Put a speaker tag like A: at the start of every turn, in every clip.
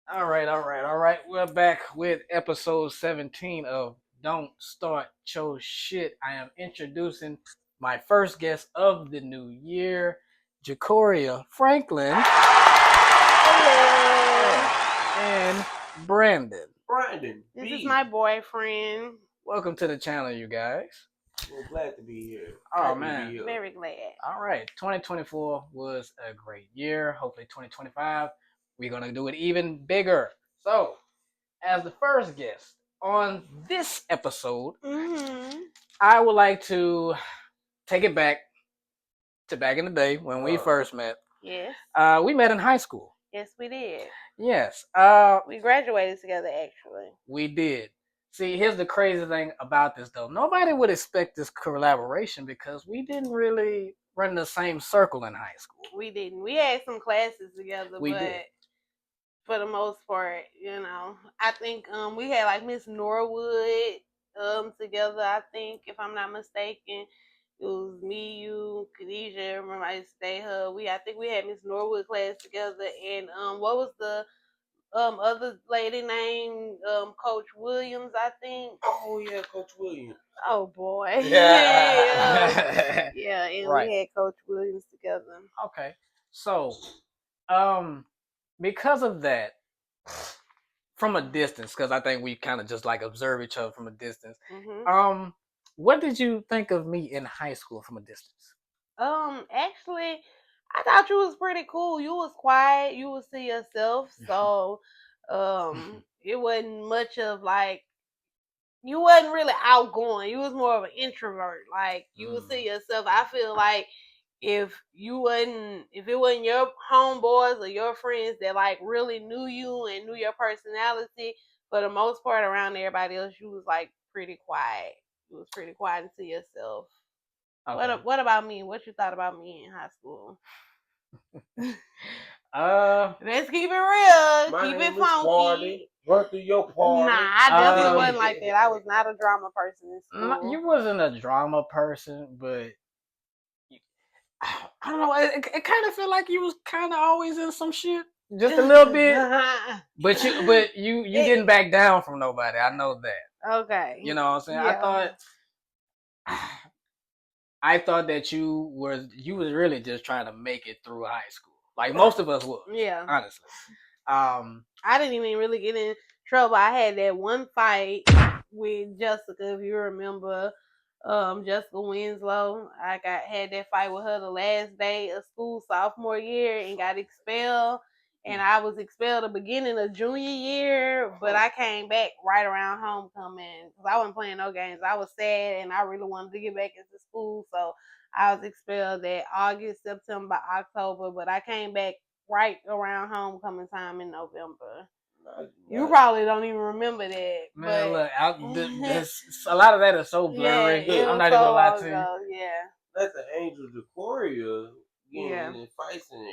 A: All right. We're back with episode 17 of Don't Start Your Shit. I am introducing my first guest of the new year, Jacoria Franklin
B: Hello.
A: and Brandon.
C: Brandon
B: This
C: B.
B: is my boyfriend.
A: Welcome to the channel, you guys.
C: We're glad to be here.
A: Oh,
C: Happy to
A: man.
C: be here.
B: Very glad.
A: All right, 2024 was a great year. Hopefully, 2025, we're going to do it even bigger. So, as the first guest on this episode, I would like to take it back to back in the day when we first met.
B: Yes.
A: We met in high school.
B: Yes, we did.
A: Yes.
B: We graduated together, actually.
A: We did. See, here's the crazy thing about this, though. Nobody would expect this collaboration because we didn't really run the same circle in high school.
B: We didn't. We had some classes together,
A: We
B: but
A: did.
B: for the most part, I think we had like Miss Norwood together. I think, if I'm not mistaken. It was me, you, Khadijah. Remember, I used to stay her. I think we had Miss Norwood class together, and what was the other lady named Coach Williams, I think.
C: Oh yeah, Coach Williams.
B: Oh boy.
A: Yeah.
B: Yeah, and
A: Right.
B: we had Coach Williams together.
A: Okay. So, because of that, from a distance, because I think we kind of just like observe each other from a distance.
B: Mm-hmm.
A: What did you think of me in high school from a distance?
B: Actually, I thought you was pretty cool. You was quiet. You was to yourself. So, it wasn't much of like, you wasn't really outgoing. You was more of an introvert. Like, you was to yourself. I feel like if it wasn't your homeboys or your friends that like really knew you and knew your personality, for the most part around everybody else, you was like pretty quiet. You was pretty quiet to yourself. Okay. What about me? What you thought about me in high school? Let's keep it real. Keep it funky.
C: Run through your party.
B: Nah, I definitely wasn't like that. I was not a drama person in school.
A: You wasn't a drama person, but I don't know. It kind of felt like you was kind of always in some shit, just a little bit. But you didn't back down from nobody. I know that.
B: Okay.
A: You know what I'm saying? Yeah. I thought that you was really just trying to make it through high school, like most of us was. Yeah. Honestly.
B: I didn't even really get in trouble. I had that one fight with Jessica, if you remember. Jessica Winslow. I had that fight with her the last day of school, sophomore year, and got expelled. And I was expelled the beginning of junior year, but I came back right around homecoming because I wasn't playing no games. I was sad and I really wanted to get back into school, so I was expelled that August, September, October, but I came back right around homecoming time in November. You probably don't even remember that.
A: Man, look, a lot of that is so blurry. Yeah, I'm not even gonna lie to you.
B: Yeah.
C: That's the Angel Jacoria.
B: Yeah.
C: And fights and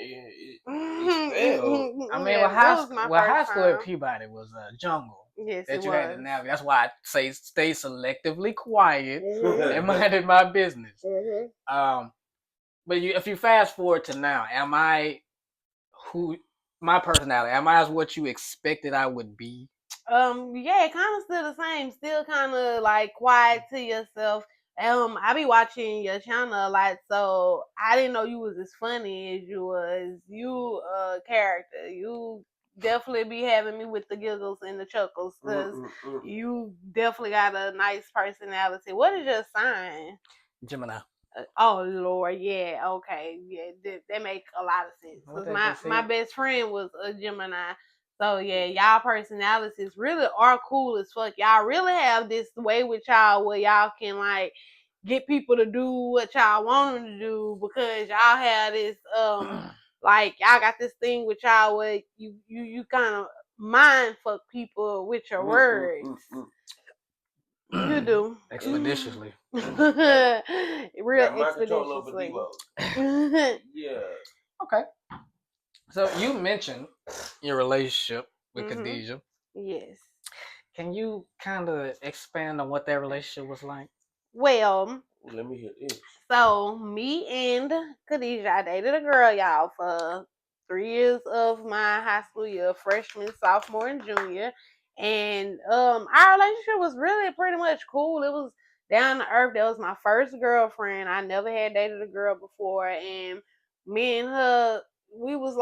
C: expelled.
A: I mean, high school at Peabody was a jungle.
B: Yes,
A: that you had to navigate. That's why I say stay selectively quiet and minded my business. But if you fast forward to now, am I my personality? Am I as what you expected I would be?
B: Yeah, kind of still the same. Still kind of like quiet to yourself. I be watching your channel a lot, so I didn't know you was as funny as you was. You character. You definitely be having me with the giggles and the chuckles because you definitely got a nice personality. What is your sign?
A: Gemini.
B: Oh Lord, yeah, okay, yeah, that make a lot of sense. Cause my best friend was a Gemini, so yeah, y'all personalities really are cool as fuck. Y'all really have this way with y'all where y'all can like get people to do what y'all want them to do because y'all have this like y'all got this thing with y'all where you kind of mind fuck people with your words. You do.
A: Expeditiously.
B: Real expeditiously.
C: Yeah.
A: Okay. So you mentioned your relationship with Khadijah.
B: Yes.
A: Can you kind of expand on what that relationship was like?
B: Well,
C: let me hear this.
B: So me and Khadijah, I dated a girl, y'all, for 3 years of my high school year, freshman, sophomore, and junior. And our relationship was really pretty much cool. It was down to earth. That was my first girlfriend. I never had dated a girl before, and me and her, we was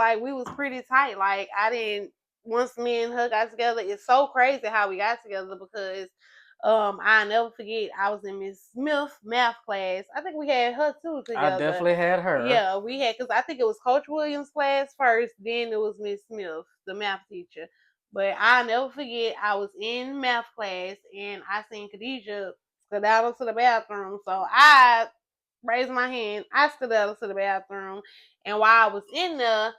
B: pretty tight. Like I didn't. Once me and her got together, it's so crazy how we got together because I never forget. I was in Miss Smith math class. I think we had her too
A: I
B: together.
A: definitely had her.
B: Yeah, we had because I think it was Coach Williams' class first, then it was Miss Smith, the math teacher. But I never forget. I was in math class and I seen Khadijah skedaddle to the bathroom. So I raised my hand. I skedaddled to the bathroom, and while I was in there.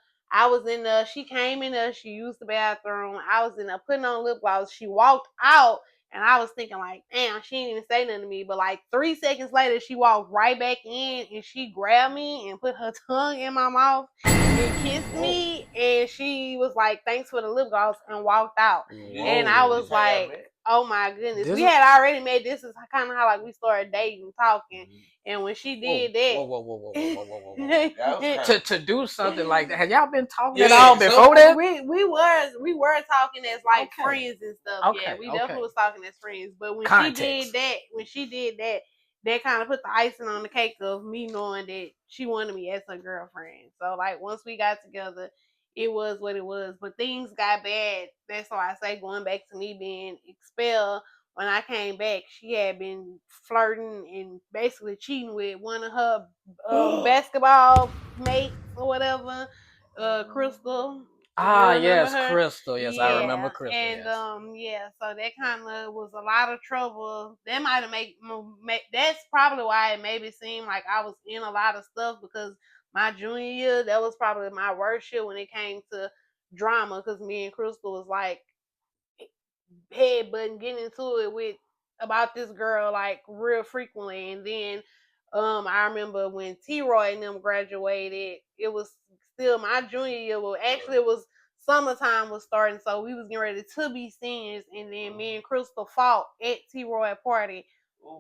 B: She came in there. She used the bathroom. I was in there putting on lip gloss. She walked out. And I was thinking like, damn, she didn't even say nothing to me. But like 3 seconds later, she walked right back in and she grabbed me and put her tongue in my mouth and kissed me. And she was like, thanks for the lip gloss and walked out. And I was like, oh my goodness. We had already made this is kind of how like we started dating, talking. And when she did
A: that, to do something like that, have y'all been talking at all before that?
B: We were talking as like friends and stuff.
A: Okay,
B: Yeah, we definitely was talking as friends. But when she did that kind of put the icing on the cake of me knowing that she wanted me as her girlfriend. So like once we got together, it was what it was. But things got bad. That's why I say going back to me being expelled. When I came back, she had been flirting and basically cheating with one of her basketball mates or whatever, Crystal.
A: Yes,
B: her?
A: Crystal. Yes,
B: yeah.
A: I remember Crystal.
B: And
A: yes.
B: so that kind of was a lot of trouble. That might have made that's probably why it made it seem like I was in a lot of stuff because my junior year, that was probably my worst year when it came to drama because me and Crystal was like headbutting, getting into it with about this girl like real frequently. And then I remember when T Roy and them graduated, it was still my junior year. Well, actually, it was summertime was starting, so we was getting ready to be seniors. And then me and Crystal fought at T Roy party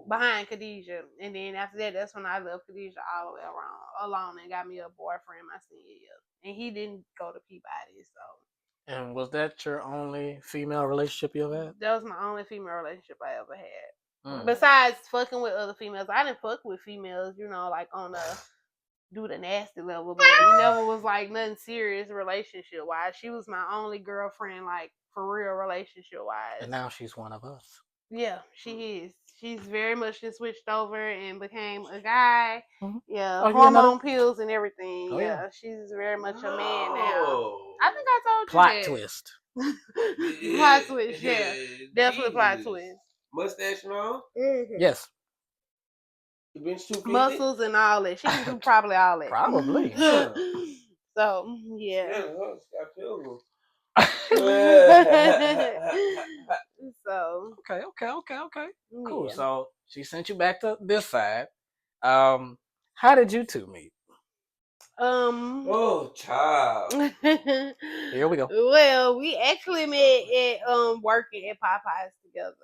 B: behind Khadijah. And then after that, that's when I left Khadijah all the way around alone and got me a boyfriend my senior year. And he didn't go to Peabody, so.
A: And was that your only female relationship you ever had?
B: That was my only female relationship I ever had. Besides fucking with other females, I didn't fuck with females, like on the do the nasty level, but it never was like nothing serious relationship wise. She was my only girlfriend, like for real relationship wise.
A: And now she's one of us.
B: Yeah, she is. She's very much just switched over and became a guy. Mm-hmm. Yeah, hormone pills and everything. Oh, yeah, she's very much a man now. I think I told you
A: plot
B: that.
A: Twist.
B: Plot twist, yeah. Definitely plot twist.
C: Mustache now?
B: Mm-hmm.
A: Yes.
B: Muscles and all that. She can do probably all that.
A: Probably.
B: So, yeah. So.
A: Okay. Cool. Yeah. So she sent you back to this side. How did you two meet?
C: Oh, child.
A: Here we go.
B: Well, we actually met at working at Popeyes together.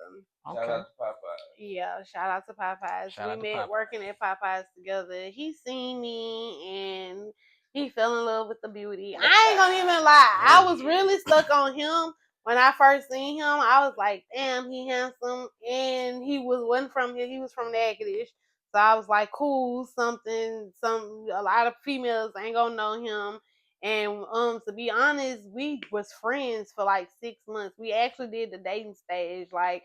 C: Okay. Shout out to Popeyes.
B: Yeah, shout out to Popeyes. We met working at Popeyes together. He seen me and he fell in love with the beauty. I ain't gonna even lie. I was really stuck on him. When I first seen him, I was like, damn, he handsome. And he wasn't from here. He was from Natchitoches. So I was like, cool, a lot of females ain't gonna know him. And to be honest, we was friends for like 6 months. We actually did the dating stage, like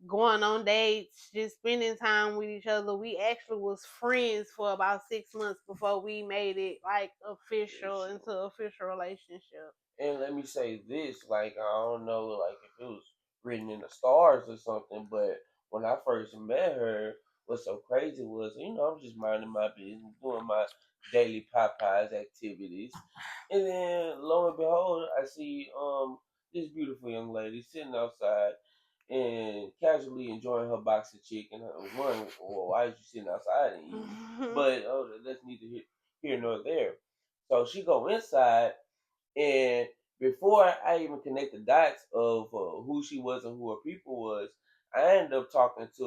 B: going on dates, just spending time with each other. We actually was friends for about 6 months before we made it like official into an official relationship.
C: And let me say this, like I don't know, like if it was written in the stars or something, but when I first met her, what's so crazy was, I'm just minding my business, doing my daily Popeyes activities, and then lo and behold, I see this beautiful young lady sitting outside and casually enjoying her box of chicken. I'm wondering, well, why is you sitting outside and eating? But that's neither here nor there. So she go inside, and before I even connect the dots of who she was and who her people was, I ended up talking to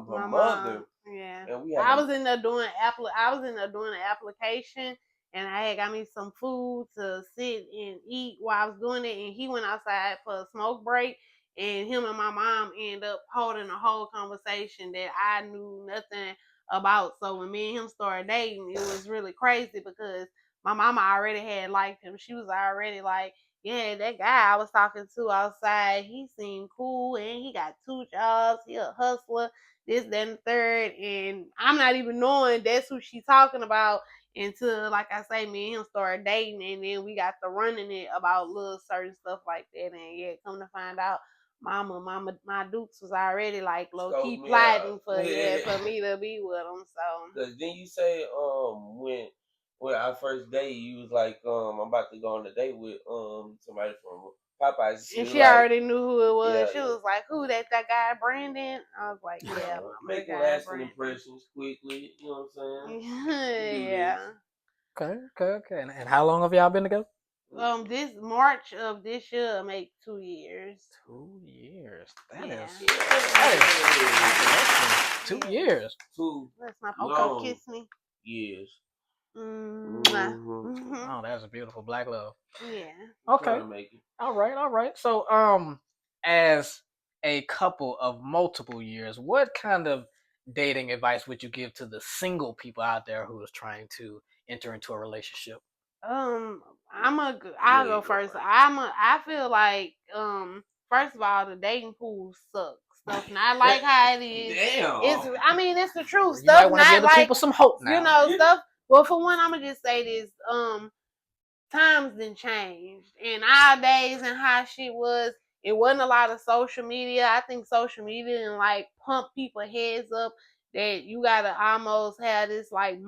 C: her mother.
B: Yeah,
C: and
B: I was in there doing the application, and I had got me some food to sit and eat while I was doing it, and he went outside for a smoke break, and him and my mom ended up holding a whole conversation that I knew nothing about. So when me and him started dating, it was really crazy because my mama already had liked him. She was already like, yeah, that guy I was talking to outside, he seemed cool and he got 2 jobs. He a hustler, this, that, and the third. And I'm not even knowing that's who she's talking about until, like I say, me and him started dating. And then we got to running it about little certain stuff like that. And yeah, come to find out, my Dukes was already like low
C: Scope
B: key
C: me
B: plotting
C: out.
B: for for me to be with him. So
C: Cause then you say when our first date you was like I'm about to go on a date with somebody from Popeyes. She
B: and
C: was
B: she
C: like,
B: already knew who it was.
C: yeah,
B: She
C: yeah.
B: was like, "Who that guy Brandon?" I was like, "Yeah, mama, the
C: Making
B: guy
C: lasting
B: Brandon."
C: impressions quickly. You know what I'm saying? You do this.
B: Yeah.
A: Okay. And how long have y'all been together?
B: This March of this year will make 2 years.
A: 2 years. That
B: Yeah.
A: is
C: Yeah.
A: congratulations. 2
B: Yeah.
A: years.
C: Two
B: Let's my
C: long
B: Poco kiss me.
C: years.
B: Mwah.
C: Mm-hmm.
A: Oh, that's a beautiful black love.
B: Yeah.
A: Okay.
C: Trying to make it.
A: All right. So, as a couple of multiple years, what kind of dating advice would you give to the single people out there who is trying to enter into a relationship?
B: Um, I'll
C: Yeah,
B: go
C: you go
B: first.
C: first.
B: I feel like first of all the dating pool sucks. Stuff not like how it is.
C: Damn.
B: It's the truth.
A: You might
B: Stuff
A: want to give
B: not
A: the
B: like
A: people some hope now.
B: stuff. Well, for one, I'm gonna just say this. Times done changed. In our days and how shit was, it wasn't a lot of social media. I think social media and like pump people heads up that you gotta almost have this like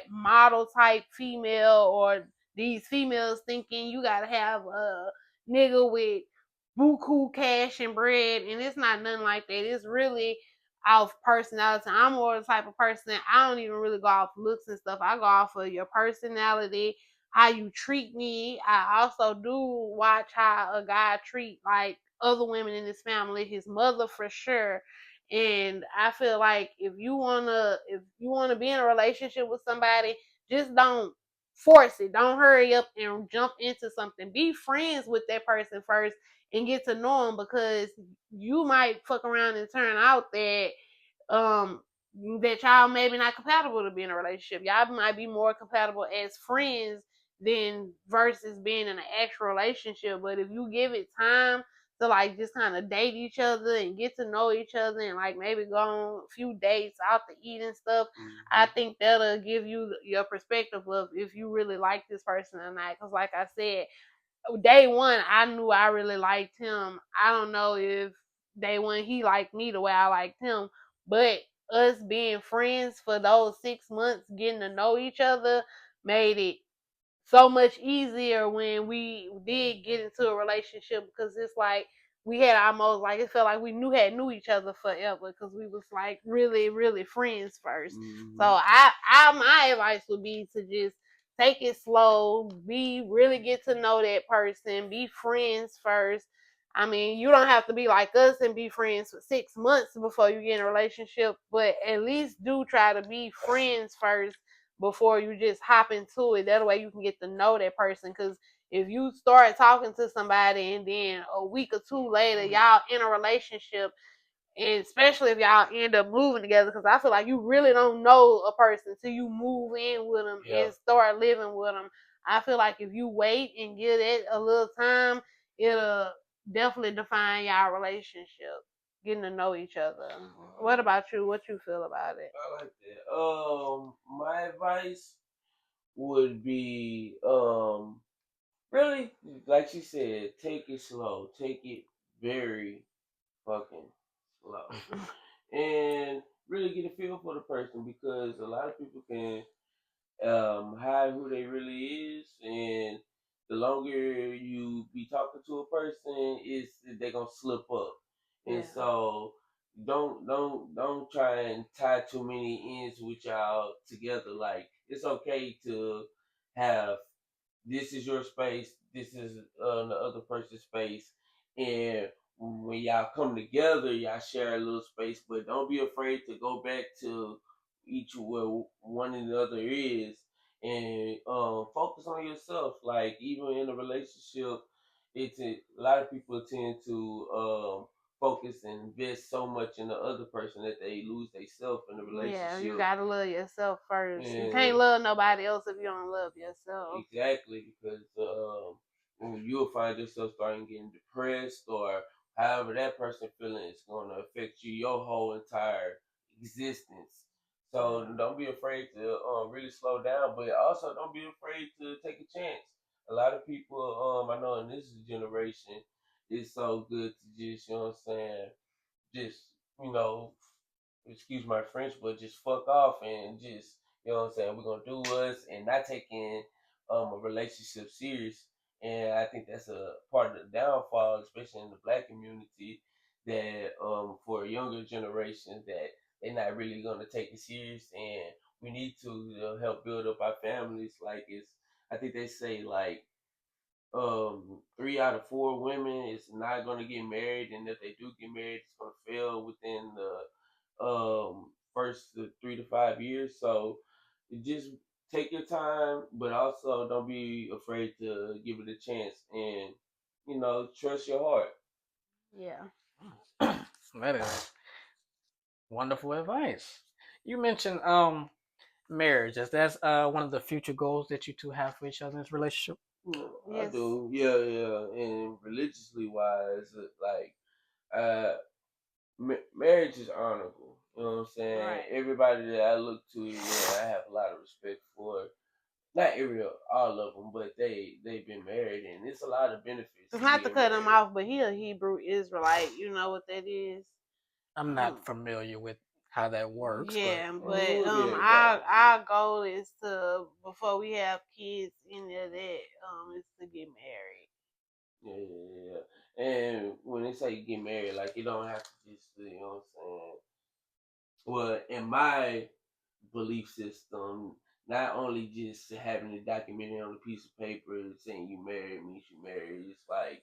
B: model type female, or these females thinking you gotta have a nigga with buku cash and bread, and it's not nothing like that. It's really off personality. I'm more the type of person, I don't even really go off looks and stuff. I go off of your personality, how you treat me. I also do watch how a guy treat like other women in his family, his mother for sure. And I feel like if you wanna be in a relationship with somebody, just don't force it. Don't hurry up and jump into something. Be friends with that person first and get to know them, because you might fuck around and turn out um that y'all maybe not compatible to be in a relationship. Y'all might be more compatible as friends than versus being in an actual relationship. But if you give it time to like just kind of date each other and get to know each other and like maybe go on a few dates out to eat and stuff, I think that'll give you your perspective of if you really like this person or not. Because like I said, day one, I knew I really liked him. I don't know if day one he liked me the way I liked him, but us being friends for those 6 months, getting to know each other, made it so much easier when we did get into a relationship, because it's like we had almost like it felt like we knew each other forever because we was like really really friends 1st. So my advice would be to just take it slow, be really get to know that person, be friends first. I mean, you don't have to be like us and be friends for 6 months before you get in a relationship, but at least do try to be friends first before you just hop into it. That way you can get to know that person. Because if you start talking to somebody and then a week or two later y'all in a relationship, and especially if y'all end up moving together, because I feel like you really don't know a person till you move in with them and start living with them. I feel like if you wait and give it a little time, it'll definitely define y'all relationship, getting to know each other. What about you? What you feel about it?
C: I like that. My advice would be really like she said, take it slow. Take it very fucking slow. And really get a feel for the person, because a lot of people can hide who they really is, and the longer you be talking to a person, is they gonna slip up. And so don't try and tie too many ends with y'all together. Like, it's okay to have, this is your space, this is the other person's space, and when y'all come together, y'all share a little space, but don't be afraid to go back to each where one and the other is, and focus on yourself. Like even in a relationship, a lot of people tend to focus and invest so much in the other person that they lose themselves in the
B: Yeah, you
C: relationship.
B: gotta love yourself first. You can't
C: And
B: love nobody else if you don't love yourself.
C: exactly, because when you'll find yourself starting getting depressed or however that person feeling is going to affect you your whole entire existence. So don't be afraid to really slow down, but also don't be afraid to take a chance. A lot of people, I know in this generation, it's so good to just, you know what I'm saying, just, you know, excuse my French, but just fuck off and just, you know what I'm saying, we're gonna do us and not taking a relationship serious. And I think that's a part of the downfall, especially in the black community, that for younger generations that they're not really gonna take it serious, and we need to help build up our families. Like it's, I think they say like 3 out of 4 women is not gonna get married, and if they do get married, it's gonna fail within the first 3 to 5 years. So you just take your time, but also don't be afraid to give it a chance, and trust your heart.
B: Yeah.
A: That is wonderful advice. You mentioned marriage. Is that one of the future goals that you two have for each other in this relationship?
C: I
B: Yes.
C: do, yeah, yeah. And religiously wise, like uh, marriage is honorable. You know what I'm saying?
B: Right.
C: Everybody that I look to, I have a lot of respect for. Not all of them, but they've been married, and it's a lot of benefits to
B: Not to
C: being
B: cut him
C: married.
B: off, but he a Hebrew Israelite. You know what that is?
A: I'm not
B: Um,
A: familiar with how that works, but
B: yeah,
C: And
B: but
C: we'll get
B: our
C: back to it.
B: our goal is to before we have kids any of that is to get married.
C: Yeah, yeah, yeah. And when they say get married, like you don't have to just, you know what I'm saying. Well, in my belief system, not only just having a documentary on a piece of paper saying you married means you married. It's like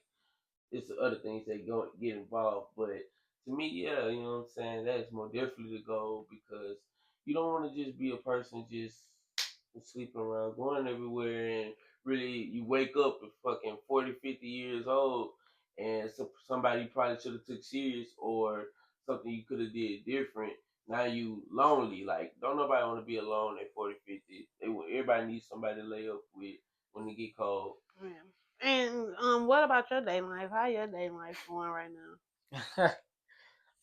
C: it's the other things that go get involved. But to me, yeah, you know what I'm saying. That's more definitely the goal, because you don't want to just be a person just sleeping around, going everywhere, and really you wake up at fucking 40, 50 years old, and somebody probably should have took serious, or something you could have did different. Now you lonely. Like don't nobody want to be alone at 40, 50. Everybody needs somebody to lay up with when they get cold.
B: Yeah. And what about your dating life? How your dating life going right now?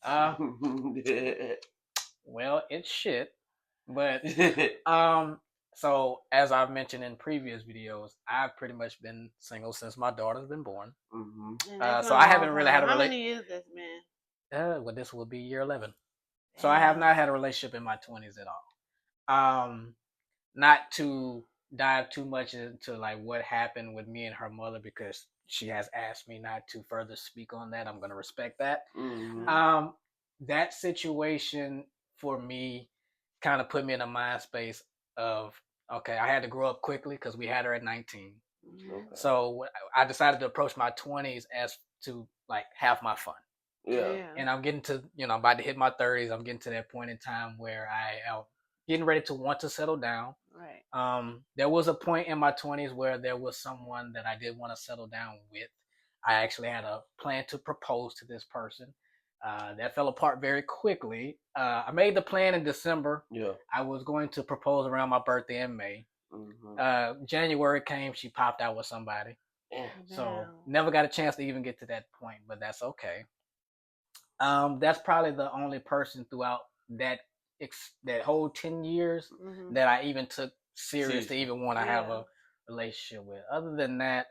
A: uh, well, it's shit. But so as I've mentioned in previous videos, I've pretty much been single since my daughter's been born.
C: hmm
B: And that's been
A: So
B: a
A: I
B: long
A: haven't really had
B: time.
A: a
B: How many years that's been?
A: well, this will be year 11. So I have
B: Damn.
A: not had a relationship in my 20s at all. Not to dive too much into like what happened with me and her mother, because she has asked me not to further speak on that. I'm going to respect that.
C: hmm
B: Okay.
A: That situation for me kind of put me in a mind space of, okay, I had to grow up quickly because we had her at 19.
B: Mhm.
C: Okay.
A: So I decided to approach my 20s as to like have my fun.
C: Yeah.
B: Yeah.
A: And I'm getting to, I'm about to hit my 30s. I'm getting to that point in time where I am getting ready to want to settle down.
B: Right.
A: There was a point in my 20s where there was someone that I did want to settle down with. I actually had a plan to propose to this person. That fell apart very quickly. I made the plan in December.
C: Yeah.
A: I was going to propose around my birthday in May.
C: hmm
A: January came, she popped out with somebody.
C: Yeah.
A: So
B: Damn.
A: never got a chance to even get to that point, but that's okay. That's probably the only person throughout that that whole 10 years
B: Mhm.
A: that I even took serious to
C: Seriously.
A: even want to have
B: Yeah.
A: a relationship with. Other than that,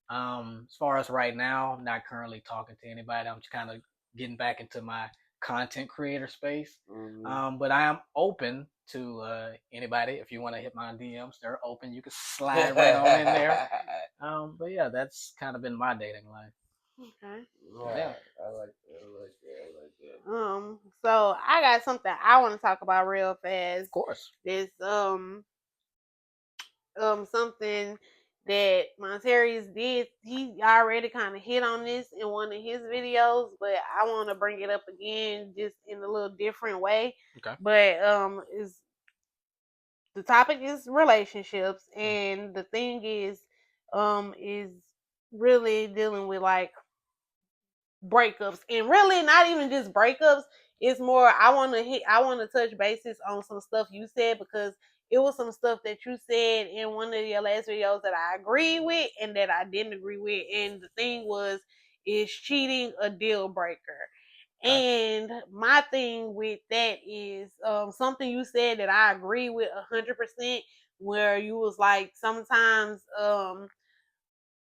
A: as far as right now, not currently talking to anybody. I'm just kind of getting back into my content creator space.
C: hmm
A: But I am open to anybody. If you want to hit my DMs, they're open. You can slide right on in there. But yeah, that's kind of been my dating life.
B: Okay.
A: Yeah,
C: Right. I like that. I like that. I like that.
B: So I got something I want to talk about real
A: of
B: fast.
A: course.
B: This something that Monterius did. He already kind of hit on this in one of his videos, but I want to bring it up again, just in a little different way.
A: Okay.
B: But is the topic is relationships, and the thing is really dealing with like breakups, and really not even just breakups. It's more I want to touch bases on some stuff you said, because it was some stuff that you said in one of your last videos that I agree with and that I didn't agree with. And the thing was, is cheating a deal breaker? And my thing with that is something you said that I agree with 100%, where you was like, sometimes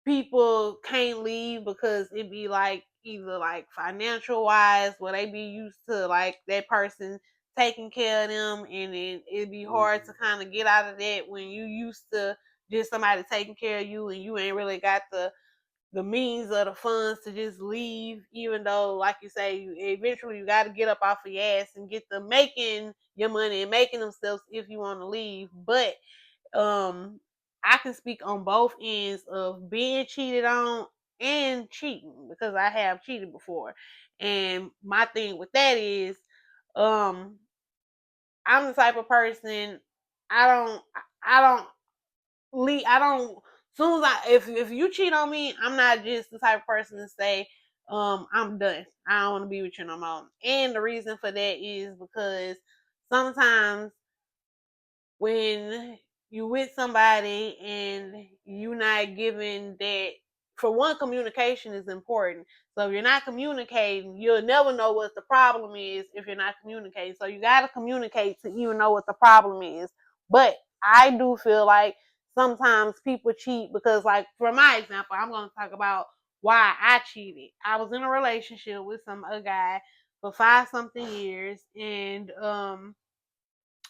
B: people can't leave because it be like either like financial wise, where they be used to like that person taking care of them, and then it'd be hard to kind of get out of that when you used to just somebody taking care of you, and you ain't really got the means or the funds to just leave, even though, like you say, eventually you got to get up off of your ass and get to making your money and making themselves if you want to leave. But um I can speak on both ends of being cheated on and cheating, because I have cheated before. And my thing with that is, um I'm the type of person, I don't I don't leave I don't soon as if you cheat on me, I'm not just the type of person to say, I'm done, I don't want to be with you no more. And the reason for that is because sometimes when you with somebody and you not giving that, for one, communication is important. So if you're not communicating, you'll never know what the problem is if you're not communicating. So you got to communicate to even know what the problem is. But I do feel like sometimes people cheat because, like, for my example, I'm going to talk about why I cheated. I was in a relationship with a guy for 5 something years, and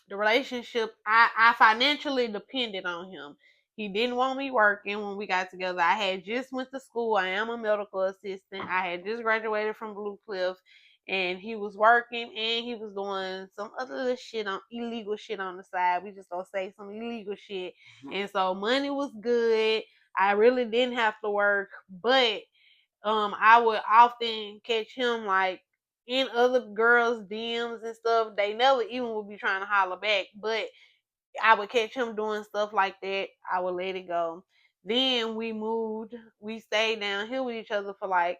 B: the relationship, I financially depended on him. He didn't want me working when we got together. I had just went to school. I am a medical assistant. I had just graduated from Blue Cliff, and he was working and he was doing some other shit, on illegal shit on the side. We just gonna say some illegal shit. And so money was good. I really didn't have to work, but I would often catch him like in other girls' DMs and stuff. They never even would be trying to holler back, but I would catch him doing stuff like that. I would let it go. Then we moved. We stayed down here with each other for like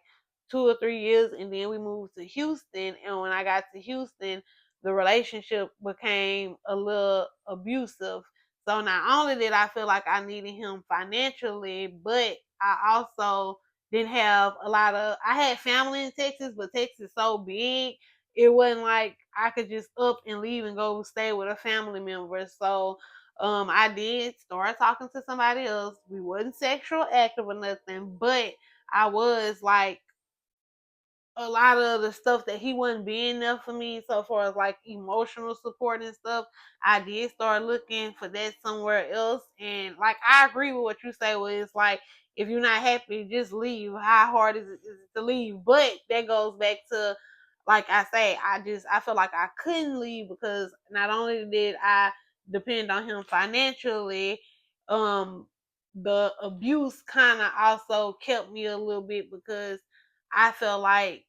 B: 2 or 3 years, and then we moved to Houston. And when I got to Houston, the relationship became a little abusive. So not only did I feel like I needed him financially, but I also didn't have a lot of. I had family in Texas, but Texas is so big, it wasn't like I could just up and leave and go stay with a family member. So I did start talking to somebody else. We wasn't sexual active or nothing, but I was like, a lot of the stuff that he wasn't being there for me, so far as like emotional support and stuff, I did start looking for that somewhere else. And like, I agree with what you say, where it's like, if you're not happy, just leave. How hard is it to leave? But that goes back to, like I say, I feel like I couldn't leave because not only did I depend on him financially, um the abuse kind of also kept me a little bit, because I felt like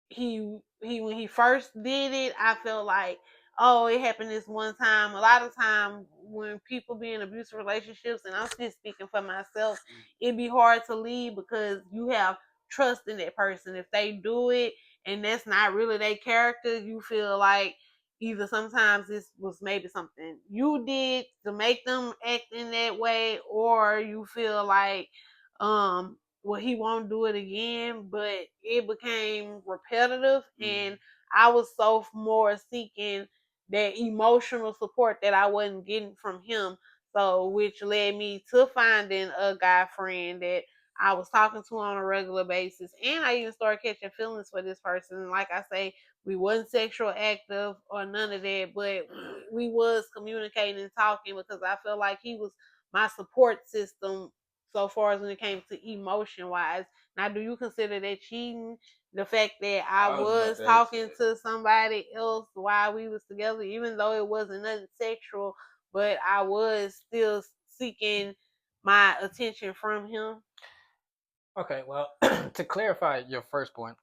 B: he when he first did it, I felt like, oh, it happened this one time. A lot of time when people be in abusive relationships, and I'm just speaking for myself, it'd be hard to leave because you have trust in that person. If they do it and that's not really their character, you feel like either sometimes this was maybe something you did to make them act in that way, or you feel like well, he won't do it again. But it became repetitive, and I was so more seeking that emotional support that I wasn't getting from him. So, which led me to finding a guy friend that I was talking to on a regular basis, and I even started catching feelings for this person. Like I say, we wasn't sexual active or none of that, but we was communicating and talking, because I felt like he was my support system so far as when it came to emotion wise. Now, do you consider that cheating? The fact that I was talking to somebody else while we was together, even though it wasn't nothing sexual, but I was still seeking my attention from him.
A: Okay, well, to clarify your first point,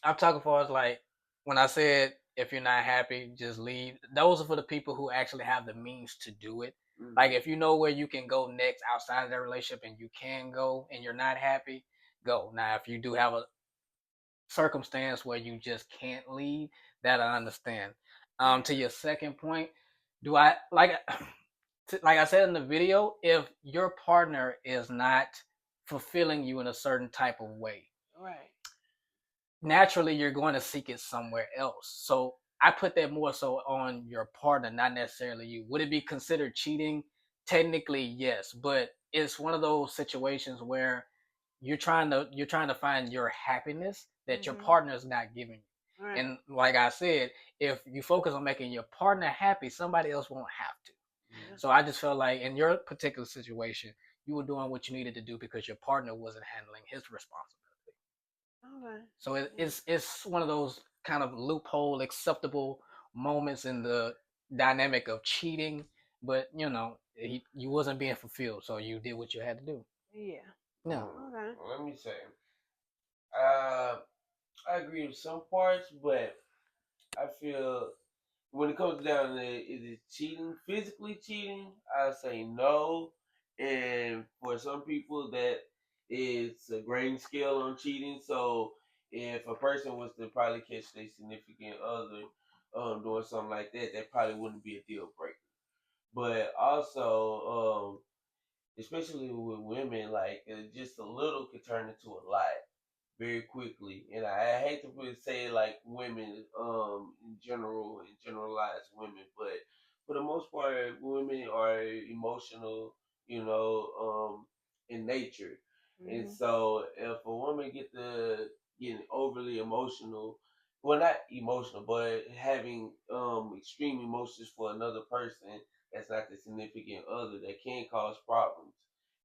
A: I'm talking for us like when I said if you're not happy, just leave. Those are for the people who actually have the means to do it.
C: Mhm.
A: Like if you know where you can go next outside of that relationship and you can go and you're not happy, go. Now if you do have a circumstance where you just can't leave, that I understand. To your second point, do I like like I said in the video, if your partner is not fulfilling you in a certain type of way,
B: Right.
A: naturally you're going to seek it somewhere else. So I put that more so on your partner, not necessarily you. Would it be considered cheating? Technically, yes, but it's one of those situations where you're trying to find your happiness that your
B: Mhm.
A: partner is not giving you.
B: Right.
A: And like I said, if you focus on making your partner happy, somebody else won't have to.
C: Mhm.
A: So I just felt like in your particular situation, you were doing what you needed to do because your partner wasn't handling his responsibility.
B: Okay.
A: So it's one of those kind of loophole acceptable moments in the dynamic of cheating, but you wasn't being fulfilled, so you did what you had to do.
B: Yeah.
A: No.
B: Okay.
C: Let me say, uh, I agree with some parts, but I feel when it comes down to is it cheating, physically cheating, I say no. And for some people, that it's a grain scale on cheating. So if a person was to probably catch their significant other doing something like that, that probably wouldn't be a deal breaker. But also, especially with women, like just a little could turn into a lot very quickly. And I hate to say like women, in general and generalize women, but for the most part, women are emotional, in nature. And
B: Mhm.
C: so if a woman getting overly emotional, well, not emotional, but having extreme emotions for another person that's not the significant other, that can cause problems.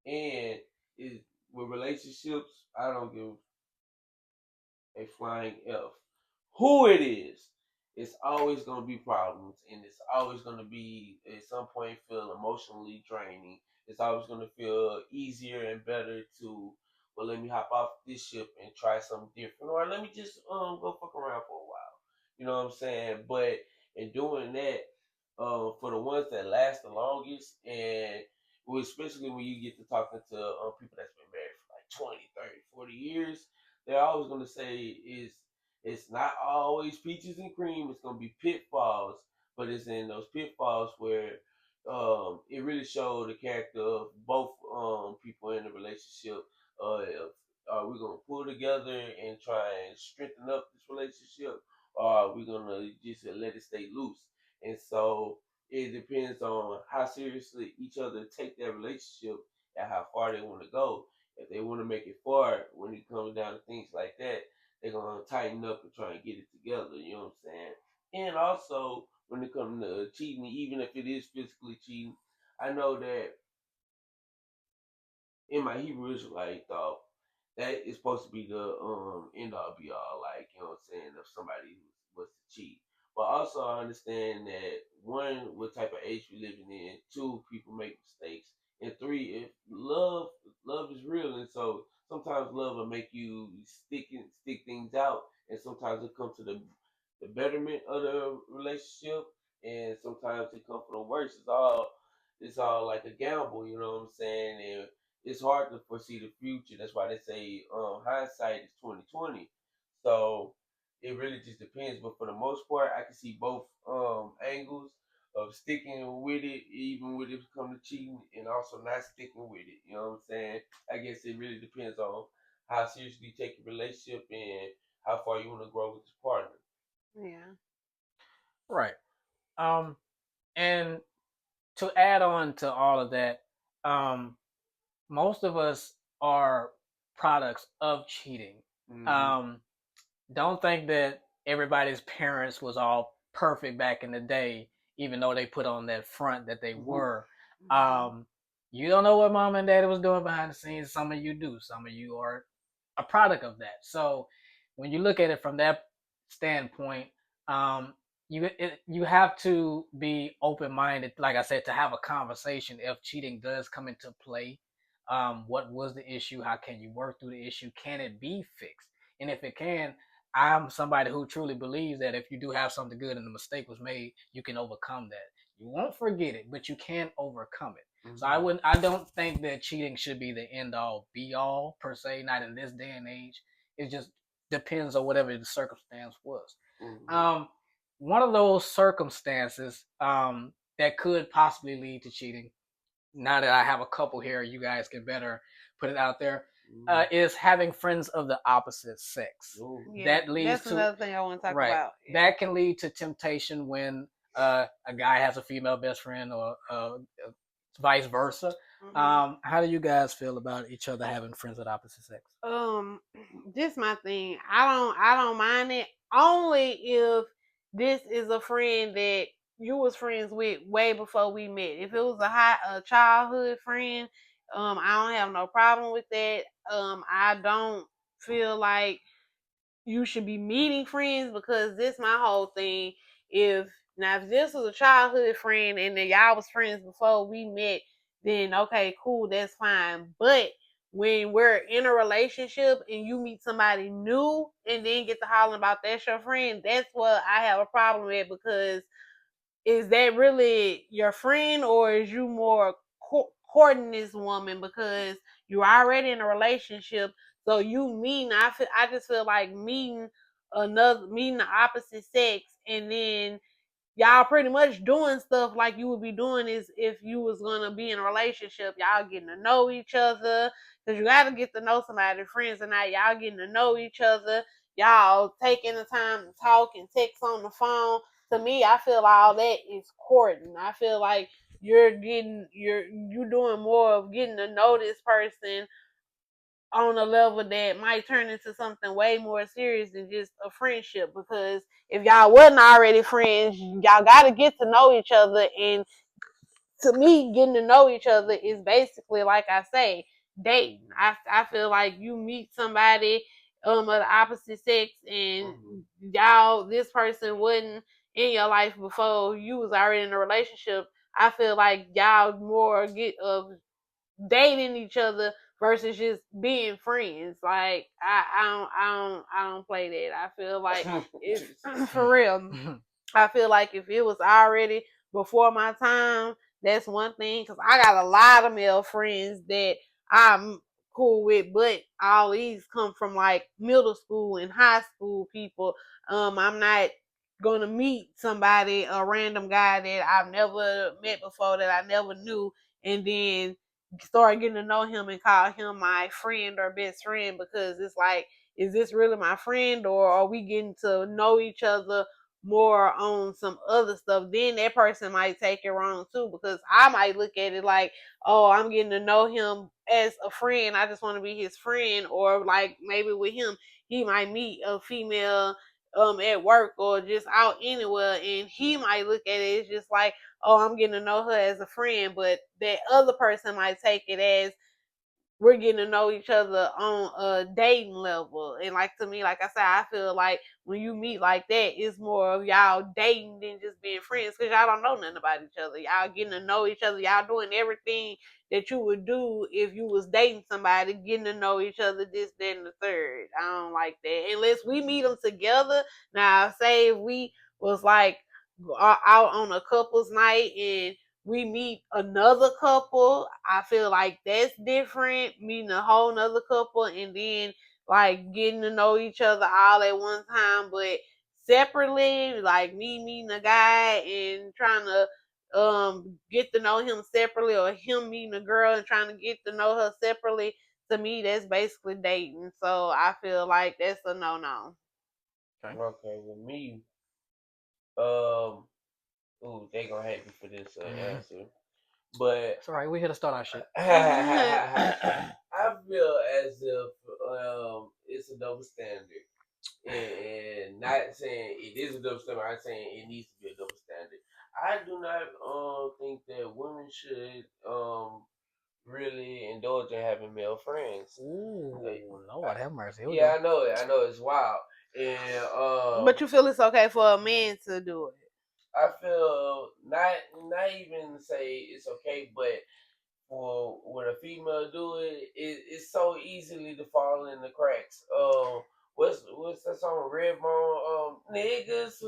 C: And it, with relationships, I don't give a flying F. Who it is, it's always going to be problems, and it's always going to be at some point feel emotionally draining. It's always going to feel easier and better to, well, let me hop off this ship and try something different, or let me just go fuck around for a while. You know what I'm saying? But in doing that, for the ones that last the longest, and especially when you get to talking to people that's been married for like 20, 30, 40 years, they're always going to say it's not always peaches and cream. It's going to be pitfalls, but it's in those pitfalls where it really showed the character of both people in the relationship. If are we going to pull together and try and strengthen up this relationship, or are we going to just let it stay loose? And so it depends on how seriously each other take their relationship and how far they want to go. If they want to make it far when it comes down to things like that, they're gonna tighten up and try and get it together. You know what I'm saying? And also when it comes to cheating, even if it is physically cheating, I know that in my Hebrew Israelite thought, that is supposed to be the end all be all, like, you know what I'm saying, if somebody was to cheat. But also I understand that one, what type of age we living in, two, people make mistakes, and three, if love is real, and so sometimes love will make you stick things out, and sometimes it comes to the betterment of the relationship, and sometimes it comes for the worst. It's all like a gamble, you know what I'm saying? And it's hard to foresee the future. That's why they say hindsight is 2020. So it really just depends. But for the most part, I can see both angles of sticking with it, even when it comes to cheating, and also not sticking with it. You know what I'm saying? I guess it really depends on how seriously you take your relationship and how far you want to grow with this partner.
B: Yeah.
A: Right. Um, and to add on to all of that, um, most of us are products of cheating.
C: Mm-hmm.
A: Um, don't think that everybody's parents was all perfect back in the day, even though they put on that front that they were.
B: Mhm.
A: Um, you don't know what mom and daddy was doing behind the scenes. Some of you do. Some of you are a product of that. So when you look at it from that standpoint, um, you have to be open minded. Like I said, to have a conversation if cheating does come into play. What was the issue? How can you work through the issue? Can it be fixed? And if it can, I'm somebody who truly believes that if you do have something good and the mistake was made, you can overcome that. You won't forget it, but you can overcome it. So I don't think that cheating should be the end all be all per se, not in this day and age. It just depends on whatever the circumstance was. Um, one of those circumstances that could possibly lead to cheating. Now that I have a couple here, you guys can better put it out there. Is having friends of the opposite sex.
B: Yeah,
A: That leads
B: that's
A: to
B: another thing I want to talk
A: right.
B: about. Yeah.
A: That can lead to temptation when a guy has a female best friend or vice versa. How do you guys feel about each other having friends of the opposite sex?
B: This my thing. I don't mind it only if this is a friend that you was friends with way before we met. If it was a childhood friend, I don't have no problem with that. I don't feel like you should be meeting friends because this my whole thing. If this was a childhood friend and then y'all was friends before we met, then okay, cool, that's fine. But when we're in a relationship and you meet somebody new and then get to hollering about that's your friend, that's what I have a problem with because is that really your friend or is you more courting this woman because you're already in a relationship? So you mean I just feel like meeting the opposite sex and then y'all pretty much doing stuff like you would be doing is if you was gonna be in a relationship, y'all getting to know each other because you gotta get to know somebody, friends or not, y'all getting to know each other, y'all taking the time to talk and text on the phone. To me, I feel all that is courting. I feel like you're doing more of getting to know this person on a level that might turn into something way more serious than just a friendship. Because if y'all wasn't already friends, y'all gotta get to know each other. And to me, getting to know each other is basically, like I say, dating. I feel like you meet somebody of the opposite sex and y'all this person wasn't in your life before you was already in a relationship. I feel like y'all more get of dating each other versus just being friends. Like I don't play that. I feel like if for real, I feel like if it was already before my time, that's one thing. Cause I got a lot of male friends that I'm cool with, but all these come from like middle school and high school people. I'm not gonna meet somebody, a random guy that I've never met before, that I never knew, and then start getting to know him and call him my friend or best friend because it's like, is this really my friend or are we getting to know each other more on some other stuff? Then that person might take it wrong too because I might look at it like, oh, I'm getting to know him as a friend. I just want to be his friend. Or like maybe with him, he might meet a female at work or just out anywhere and he might look at it as just like, oh, I'm getting to know her as a friend, but that other person might take it as we're getting to know each other on a dating level. And like to me, like I said, I feel like when you meet like that, it's more of y'all dating than just being friends because y'all don't know nothing about each other. Y'all getting to know each other. Y'all doing everything that you would do if you was dating somebody, getting to know each other, this, that, and the third. I don't like that. Unless we meet them together. Now, say if we was like out on a couple's night and we meet another couple, I feel like that's different. Meeting a whole nother couple and then like getting to know each other all at one time, but separately, like me meeting a guy and trying to get to know him separately, or him meeting a girl and trying to get to know her separately, to me that's basically dating. So I feel like that's a no.
C: Okay, with me, um, ooh, they gonna hate me for this answer, but
A: It's all right. We here to start our shit.
C: I feel as if it's a double standard, and not saying it is a double standard. I'm saying it needs to be a double standard. I do not think that women should really indulge in having male friends.
A: Ooh, Lord have mercy. Here we
C: Yeah,
A: go.
C: I know it. I know it's wild, and
B: But you feel it's okay for a man to do it?
C: I feel not even say it's okay, but for when a female do it, it's so easily to fall in the cracks. What's what's that song? Redbone, niggas.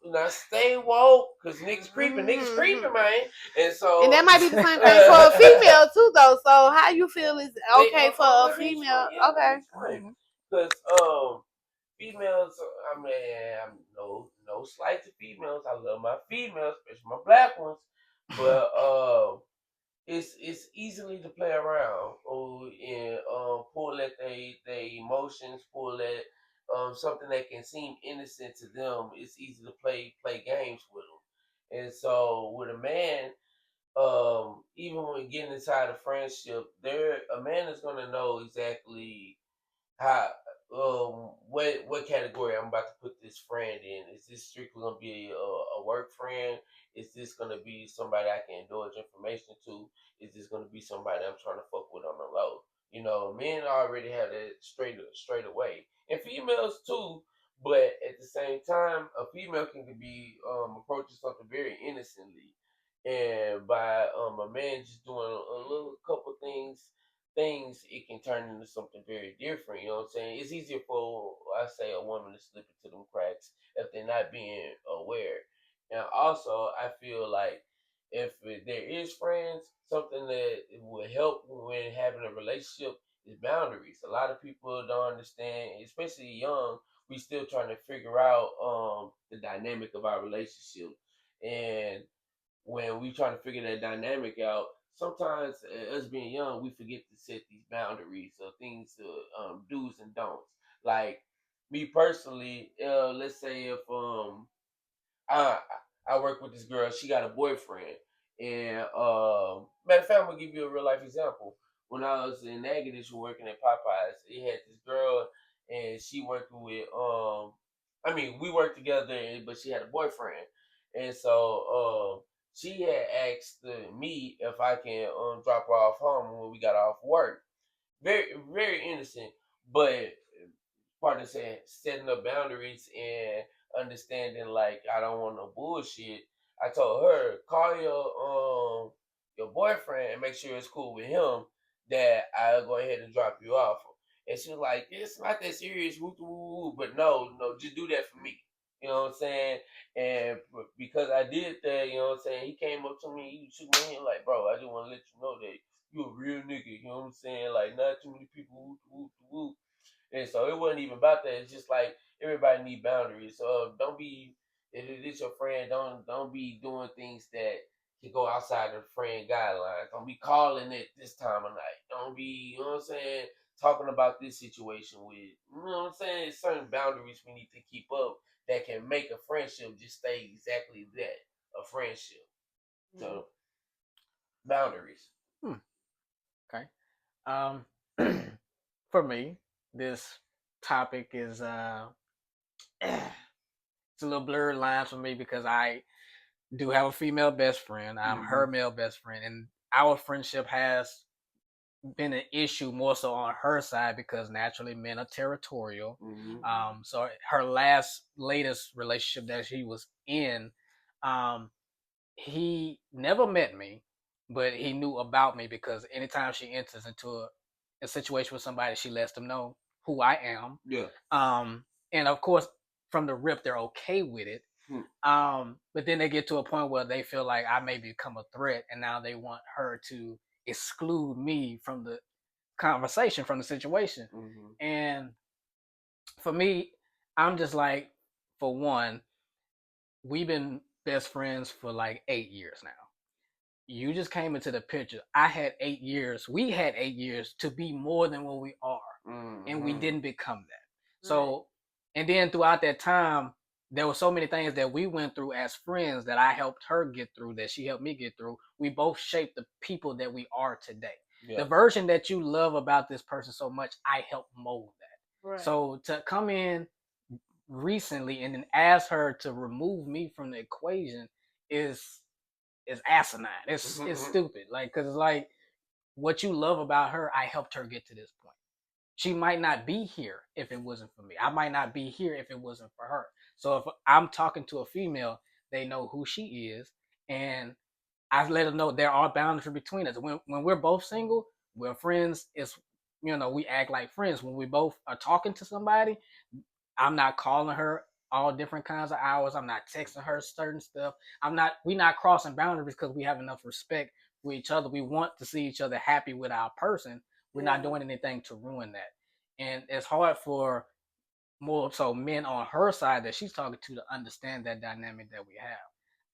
C: Now stay woke, cause niggas creeping, man. And so,
B: And that might be the same thing for a female too, though. So how you feel is okay for a female? Okay.
C: Because females, I mean, I'm no slight to females. I love my females, especially my black ones. But it's easily to play around and pull at they emotions, pull at something that can seem innocent to them. It's easy to play games with them. And so with a man, even when getting inside a friendship, a man is gonna know exactly how what category I'm about to put this friend in. Is this strictly gonna be a work friend? Is this gonna be somebody I can indulge information to? Is this gonna be somebody I'm trying to fuck with on the low? You know, men already have that straight away, and females too. But at the same time, a female can be approaching something very innocently, and by a man just doing a little couple things, it can turn into something very different. You know what I'm saying? It's easier for, I say, a woman to slip into them cracks if they're not being aware. And also, I feel like if there is friends, something that will help when having a relationship is boundaries. A lot of people don't understand, especially young. We still trying to figure out the dynamic of our relationship, and when we try to figure that dynamic out, sometimes us being young, we forget to set these boundaries of things to do's and don'ts. Like me personally, let's say if I I work with this girl, she got a boyfriend, and matter of fact, I'm gonna give you a real life example. When I was in Natchitoches working at Popeyes, it had this girl, and she working with I mean, we worked together, but she had a boyfriend, and so she had asked me if I can drop her off home when we got off work. Very very innocent, but part of saying setting up boundaries and understanding like I don't want no bullshit. I told her call your boyfriend and make sure it's cool with him that I'll go ahead and drop you off. And she was like, it's not that serious, woo, woo, woo. But no, just do that for me. You know what I'm saying? And because I did that, you know what I'm saying, he came up to me, he shook my hand like, bro, I just want to let you know that you a real nigga. You know what I'm saying? Like, not too many people woo, woo, woo. And so it wasn't even about that. It's just like everybody need boundaries. So don't be if it's your friend, don't be doing things that can go outside of the friend guidelines. Don't be calling it this time of night. Don't be, you know what I'm saying, talking about this situation with, you know what I'm saying? Certain boundaries we need to keep up that can make a friendship just stay exactly that, a friendship. So boundaries.
A: Okay. Um, for me, this topic is it's a little blurred lines for me because I do have a female best friend. I'm her male best friend, and our friendship has been an issue more so on her side because naturally men are territorial. So her latest relationship that she was in, um, he never met me, but he knew about me because anytime she enters into a situation with somebody, she lets them know who I am.
C: Yeah.
A: And of course, from the rip, they're okay with it. But then they get to a point where they feel like I may become a threat, and now they want her to exclude me from the conversation, from the situation. And for me, I'm just like, for one, we've been best friends for like 8 years now. You just came into the picture. I had 8 years. We had 8 years to be more than what we are, and we didn't become that. So, and then throughout that time, there were so many things that we went through as friends that I helped her get through, that she helped me get through. We both shaped the people that we are today. Yeah. The version that you love about this person so much, I helped mold that. Right. So to come in recently and then ask her to remove me from the equation is asinine. It's stupid. Like, cause it's like what you love about her, I helped her get to this point. She might not be here if it wasn't for me. I might not be here if it wasn't for her. So if I'm talking to a female, they know who she is, and I let her know there are boundaries between us. When we're both single, we're friends. It's we act like friends. When we both are talking to somebody, I'm not calling her all different kinds of hours. I'm not texting her certain stuff. We not crossing boundaries because we have enough respect for each other. We want to see each other happy with our person. We're not doing anything to ruin that. And it's hard for more so men on her side that she's talking to understand that dynamic that we have.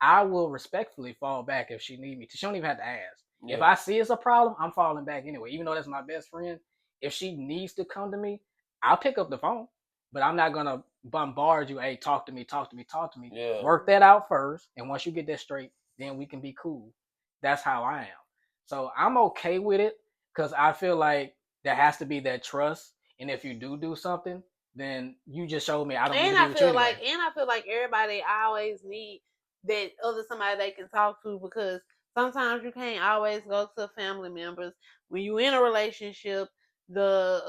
A: I will respectfully fall back if she need me to. She don't even have to ask.
C: Yeah.
A: If I see it's a problem, I'm falling back anyway. Even though that's my best friend, if she needs to come to me, I'll pick up the phone. But I'm not gonna bombard you. Hey, talk to me, talk to me, talk to me.
C: Yeah.
A: Work that out first, and once you get that straight, then we can be cool. That's how I am. So I'm okay with it because I feel like there has to be that trust. And if you do something, then you just showed me I don't need to be with you anyway.
B: I feel like everybody always need that other somebody they can talk to, because sometimes you can't always go to family members. When you in a relationship, the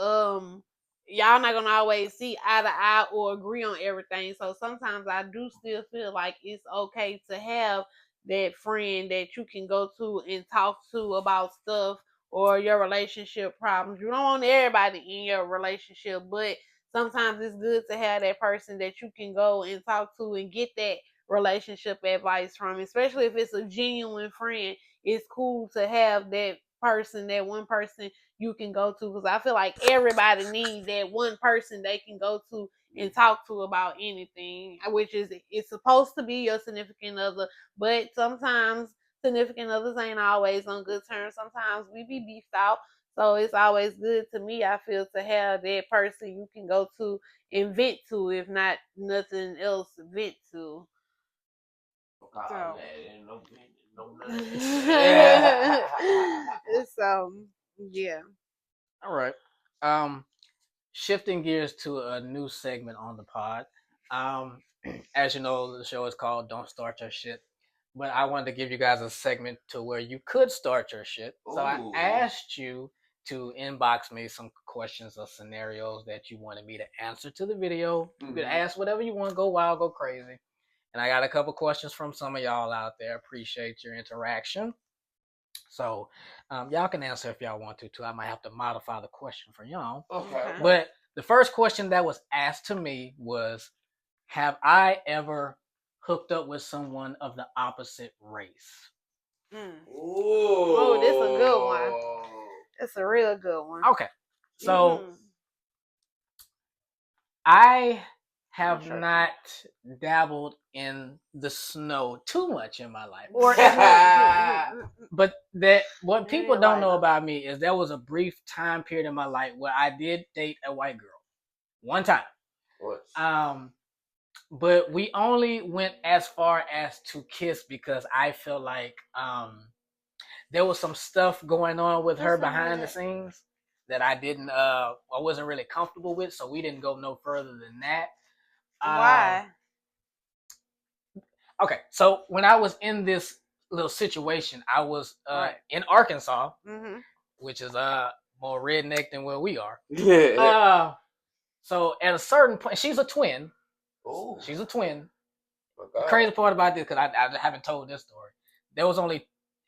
B: y'all not gonna always see eye to eye or agree on everything. So sometimes I do still feel like it's okay to have that friend that you can go to and talk to about stuff or your relationship problems. You don't want everybody in your relationship, but sometimes it's good to have that person that you can go and talk to and get that relationship advice from, especially if it's a genuine friend. It's cool to have that person, that one person you can go to, because I feel like everybody needs that one person they can go to and talk to about anything, which is it's supposed to be your significant other, but sometimes significant others ain't always on good terms. Sometimes we be beefed out. So it's always good to me, I feel, to have that person you can go to and vent to, if not nothing else, vent to. So, so yeah.
A: All right. Shifting gears to a new segment on the pod. As you know, the show is called "Don't Start Your Shit," but I wanted to give you guys a segment to where you could start your shit. So I asked you to inbox me some questions or scenarios that you wanted me to answer to the video. You could ask whatever you want, go wild, go crazy. And I got a couple questions from some of y'all out there. Appreciate your interaction. So y'all can answer if y'all want to too. I might have to modify the question for y'all.
C: Okay.
A: But the first question that was asked to me was, have I ever hooked up with someone of the opposite race?
B: Oh, this a good one. It's a real good one.
A: Okay. So I have not dabbled in the snow too much in my life. But that what people don't know about me is there was a brief time period in my life where I did date a white girl. One time. But we only went as far as to kiss because I feel like there was some stuff going on with her behind the scenes that I wasn't really comfortable with, so we didn't go no further than that.
B: Why?
A: Okay, so when I was in this little situation, I was in Arkansas, which is more redneck than where we are. So at a certain point, she's a twin.
C: Ooh.
A: She's a twin. The crazy part about this, because I haven't told this story,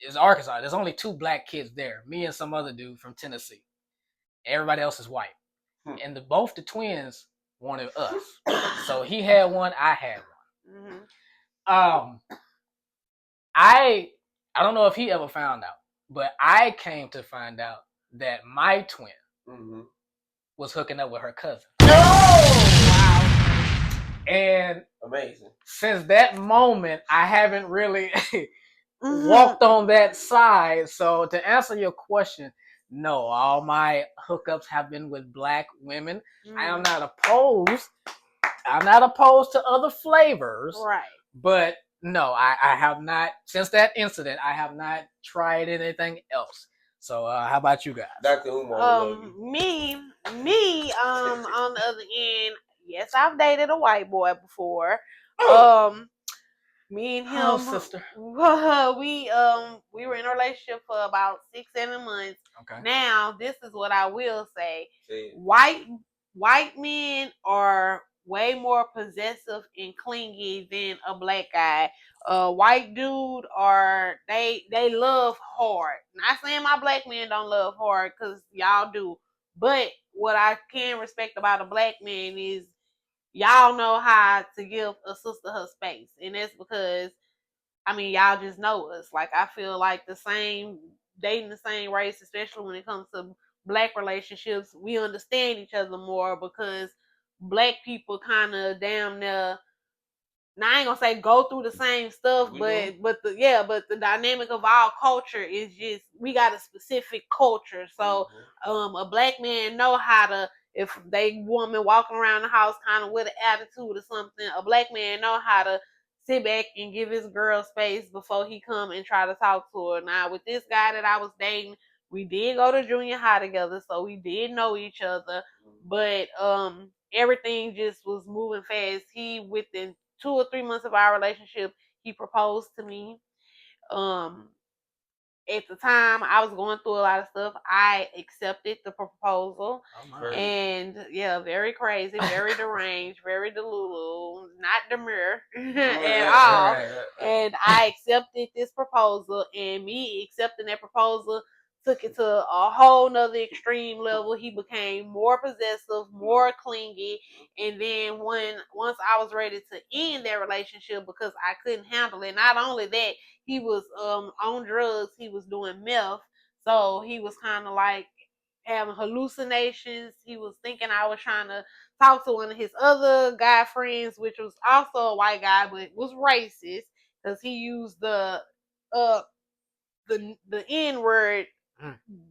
A: it's Arkansas. There's only 2 black kids there, me and some other dude from Tennessee. Everybody else is white. And both the twins wanted us. So he had one, I had one. I don't know if he ever found out, but I came to find out that my twin was hooking up with her cousin. And
C: amazing.
A: Since that moment, I haven't really walked on that side. So to answer your question, no, all my hookups have been with black women. I am not opposed. I'm not opposed to other flavors.
B: Right.
A: But no, I have not, since that incident, I have not tried anything else. So how about you guys?
C: Dr. Umar,
B: me, on the other end, yes, I've dated a white boy before. Me and him,
A: sister.
B: we were in a relationship for about 6-7 months.
A: Okay.
B: Now, this is what I will say: white men are way more possessive and clingy than a black guy. White dude they love hard. Not saying my black men don't love hard, because y'all do, But what I can respect about a black man is y'all know how to give a sister her space. And that's because, I mean, y'all just know us. Like, I feel like dating the same race, especially when it comes to black relationships, we understand each other more because black people kind of damn near, now I ain't gonna say go through the same stuff, but the dynamic of our culture is just, we got a specific culture. So a black man know how to, if they woman walking around the house kind of with an attitude or something, a black man know how to sit back and give his girl space before he come and try to talk to her. Now with this guy that I was dating, we did go to junior high together, so we did know each other, but everything just was moving fast. He, within 2 or 3 months of our relationship, he proposed to me. Um, at the time, I was going through a lot of stuff. I accepted the proposal. And yeah, very crazy, very deranged, very delulu, not demure at all. And I accepted this proposal, and me accepting that proposal took it to a whole nother extreme level. He became more possessive, more clingy, and then once I was ready to end that relationship because I couldn't handle it, not only that, he was on drugs, he was doing meth, so he was kind of like having hallucinations. He was thinking I was trying to talk to one of his other guy friends, which was also a white guy, but was racist because he used uh the N word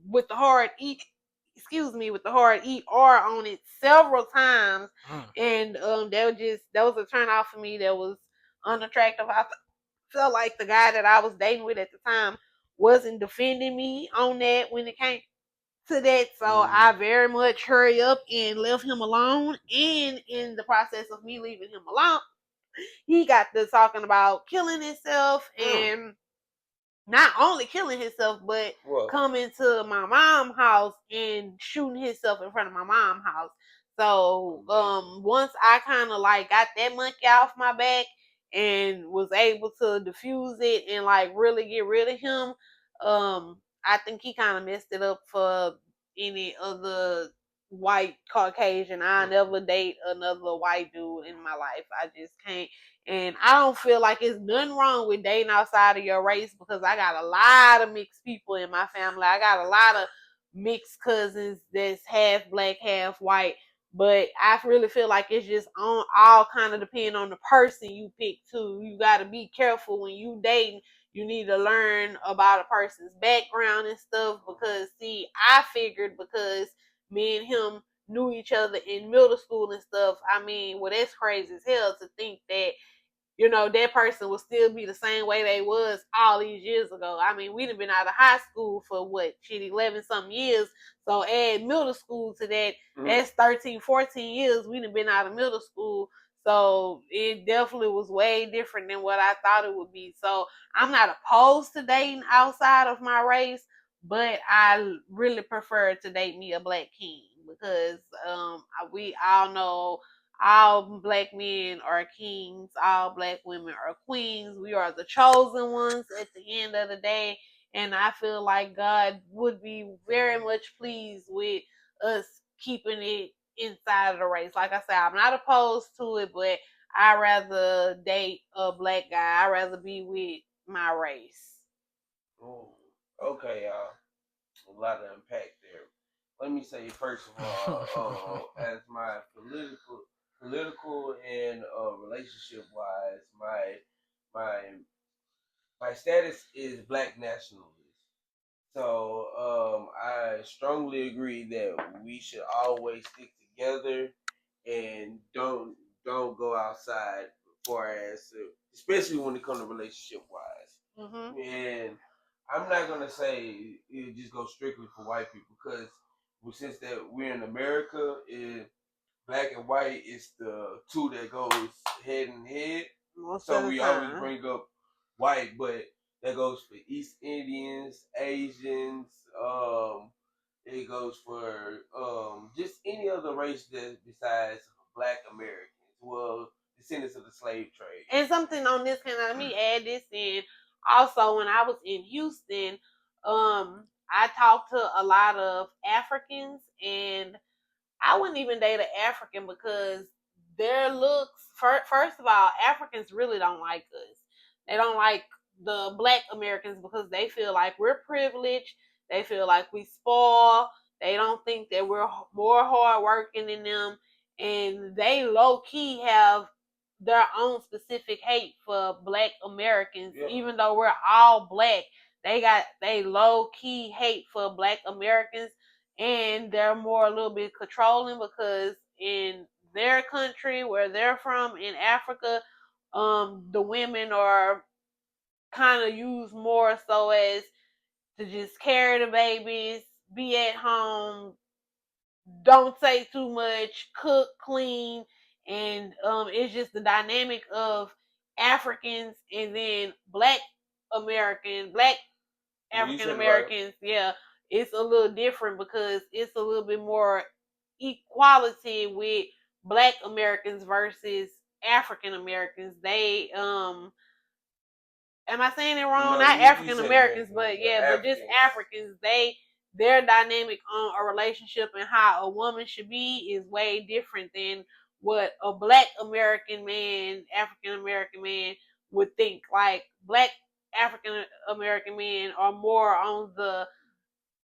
B: with the hard E. Excuse me, with the hard ER on it several times, and that was a turn off for me. That was unattractive. I felt like the guy that I was dating with at the time wasn't defending me on that when it came to that. So I very much hurry up and left him alone. And in the process of me leaving him alone, he got to talking about killing himself, and not only killing himself, but coming to my mom's house and shooting himself in front of my mom's house. So once I kind of like got that monkey off my back and was able to diffuse it and like really get rid of him, I think he kind of messed it up for any other white Caucasian. I never date another white dude in my life. I just can't. And I don't feel like it's nothing wrong with dating outside of your race because I got a lot of mixed people in my family. I got a lot of mixed cousins that's half black, half white. But I really feel like it's just on all kind of depend on the person you pick too. You got to be careful when you dating. You need to learn about a person's background and stuff because see, I figured because me and him knew each other in middle school and stuff. I mean, well, that's crazy as hell to think that that person will still be the same way they was all these years ago. I mean, we'd have been out of high school for 11 something years. So add middle school to that, that's 13, 14 years. We'd have been out of middle school. So it definitely was way different than what I thought it would be. So I'm not opposed to dating outside of my race, but I really prefer to date me a black king because we all know all black men are kings, all black women are queens. We are the chosen ones at the end of the day. And I feel like God would be very much pleased with us keeping it inside of the race. Like I said, I'm not opposed to it, but I'd rather date a black guy. I'd rather be with my race.
C: Ooh, okay, y'all. A lot of impact there. Let me say first of all, as my political and relationship wise, my my status is black nationalist. So I strongly agree that we should always stick together and don't go outside for as especially when it comes to relationship wise. And I'm not gonna say it just goes strictly for white people because since that we're in America, black and white is the two that goes head and head. So we always bring up white, but that goes for East Indians, Asians. It goes for just any other race that besides Black Americans. Well, descendants of the slave trade.
B: And something on this, can let me add this in. Also, when I was in Houston, I talk to a lot of Africans, and I wouldn't even date an African because their looks. First of all, Africans really don't like us. They don't like the Black Americans because they feel like we're privileged. They feel like we spoil. They don't think that we're more hardworking than them, and they low key have their own specific hate for Black Americans.
C: Yeah.
B: Even though we're all Black, they low key hate for Black Americans, and they're more a little bit controlling because in their country where they're from in Africa, the women are kind of used more so as to just carry the babies, be at home, don't say too much, cook, clean, and it's just the dynamic of Africans and then Black African Americans, right. Yeah, it's a little different because it's a little bit more equality with Black Americans versus African Americans. They am I saying it wrong?
C: No,
B: Not African Americans, but
C: Africans.
B: but just Africans. Their dynamic on a relationship and how a woman should be is way different than what a Black American man, African American man would think. Like Black African American men are more on the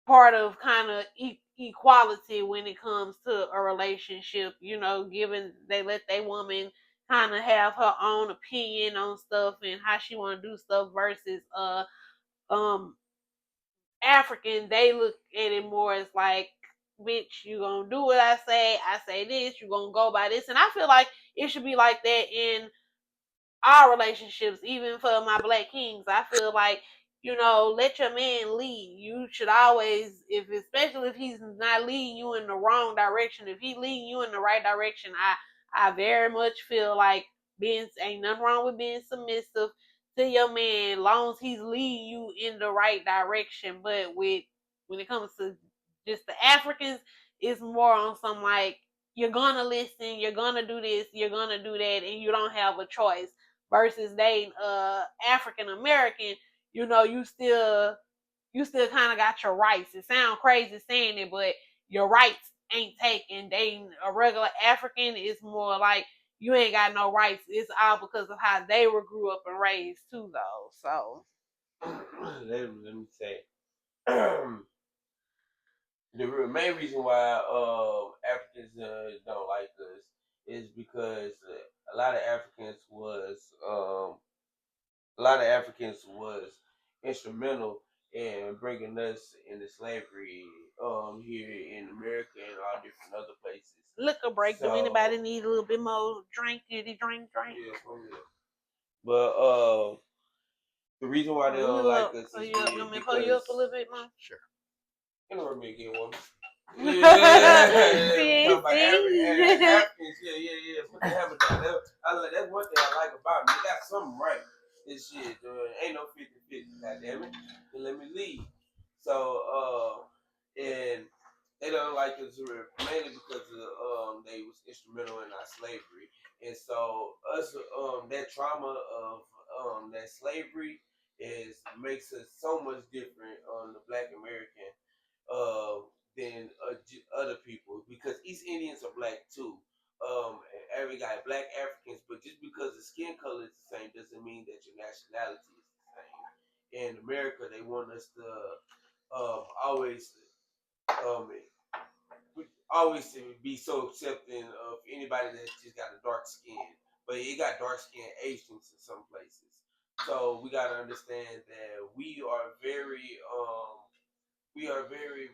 B: part of kind of equality when it comes to a relationship. Given they let their woman kind of have her own opinion on stuff and how she want to do stuff versus um African, they look at it more as like, bitch, you gonna do what I say this, you gonna go by this. And I feel like it should be like that in our relationships, even for my Black kings. I feel like, let your man lead. You should always, especially if he's not leading you in the wrong direction, if he leading you in the right direction, I very much feel like ain't nothing wrong with being submissive to your man, long as he's leading you in the right direction. But when it comes to just the Africans, it's more on some like, you're gonna listen, you're gonna do this, you're gonna do that, and you don't have a choice. Versus dating African American, you still kind of got your rights. It sounds crazy saying it, but your rights ain't taken. Dating a regular African is more like you ain't got no rights. It's all because of how they were grew up and raised too, though. So
C: let me say, the main reason why Africans don't like us is because a lot of Africans was instrumental in bringing us into slavery here in America and all different other places.
B: Liquor break. Do anybody need a little bit more drink? Did he drink?
C: Yeah, but the reason why they don't like us is
B: you want me to pull you up a little bit more?
A: Sure.
C: Interrupt me again, woman.
B: See?
C: Africans, yeah. Put the hammer down. That's one thing I like about me. They got something right. This shit, ain't no 50-50, goddammit. And let me leave. So, and they don't like us mainly because they was instrumental in our slavery. And so us, that trauma of that slavery makes us so much different on the Black American than other people, because East Indians are Black too. Every guy Black Africans, but just because the skin color is the same doesn't mean that your nationality is the same. In America, they want us to always be so accepting of anybody that just got a dark skin, but you got dark skinned Asians in some places. So we got to understand that we are very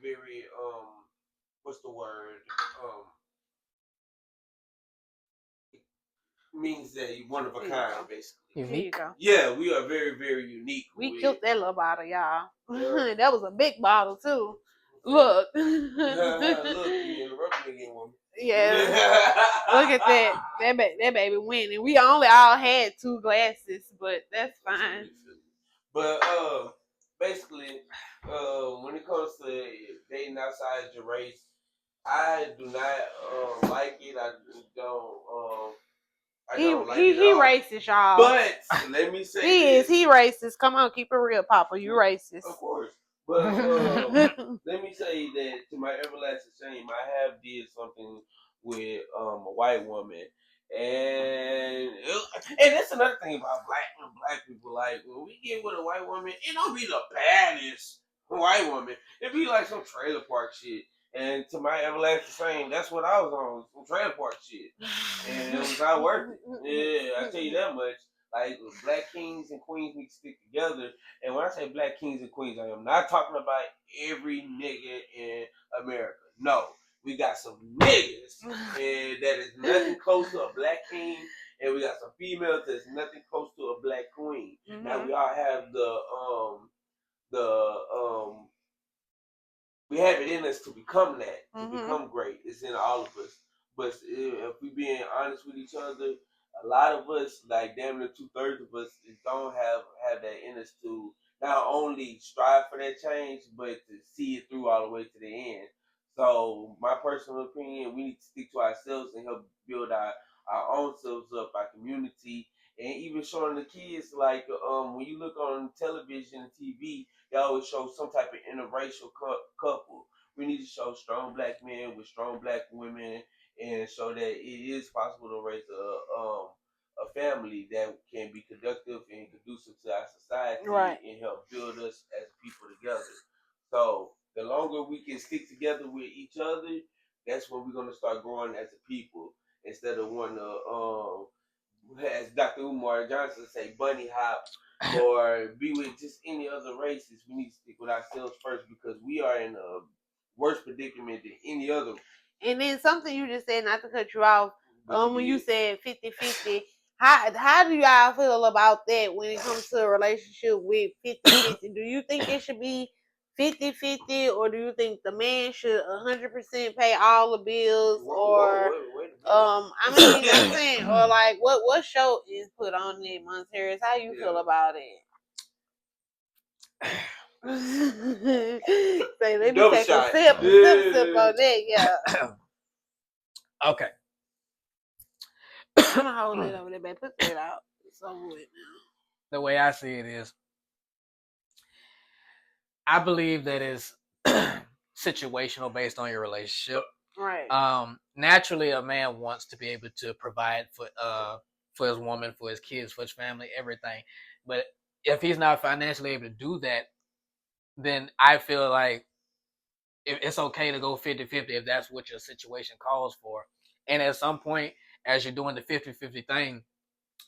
C: very what's the word means that you're one of a kind, basically.
A: Unique.
C: Yeah, we are very, very unique.
B: We killed that little bottle, y'all. Yeah. That was a big bottle too. Look.
C: Look, you interrupted me again, woman.
B: Yeah. Look at that. That baby went, and we only all had 2 glasses, but that's fine.
C: But basically, when it comes to dating outside your race, I do not like it. I don't. He
B: racist, y'all.
C: But let me say
B: he racist. Come on, keep it real, Papa. You racist.
C: Of course. But let me say that to my everlasting shame, I have did something with a white woman, and that's another thing about black people. Like when we get with a white woman, it don't be the baddest white woman. It be like some trailer park shit. And to my everlasting shame, that's what I was on, some trailer park shit, and it was not worth it. Yeah, I tell you that much. Like black kings and queens need to stick together. And when I say black kings and queens, I am not talking about every nigga in America. No, we got some niggas, and that is nothing close to a black king, and we got some females that's nothing close to a black queen. Mm-hmm. Now we all have we have it in us to become that, to become great. It's in all of us. But if we being honest with each other, a lot of us, like damn near 2/3 of us, don't have that in us to not only strive for that change, but to see it through all the way to the end. So my personal opinion, we need to stick to ourselves and help build our own selves up, our community, and even showing the kids like when you look on television and TV, they always show some type of interracial couple. We need to show strong black men with strong black women, and show that it is possible to raise a family that can be productive and conducive to our society, right, and help build us as people together. So the longer we can stick together with each other, that's when we're gonna start growing as a people instead of wanting to as Dr. Umar Johnson say, bunny hop or be with just any other races. We need to stick with ourselves first because we are in a worse predicament than any other.
B: And then something you just said, not to cut you off, when you said 50-50, how do y'all feel about that when it comes to a relationship with 50-50? Do you think it should be 50-50, or do you think the man should 100% pay all the bills? Wait I mean, I'm saying, or like, what show is put on there, Monteris? How you feel about it? Say, let me take a sip on that, yeah.
A: Okay.
B: I'm gonna hold it over there, babe. Put that out. It's over with now.
A: The way I see it is, I believe that it's situational based on your relationship.
B: Right.
A: Naturally, a man wants to be able to provide for his woman, for his kids, for his family, everything. But if he's not financially able to do that, then I feel like it's okay to go 50-50 if that's what your situation calls for. And at some point, as you're doing the 50-50 thing,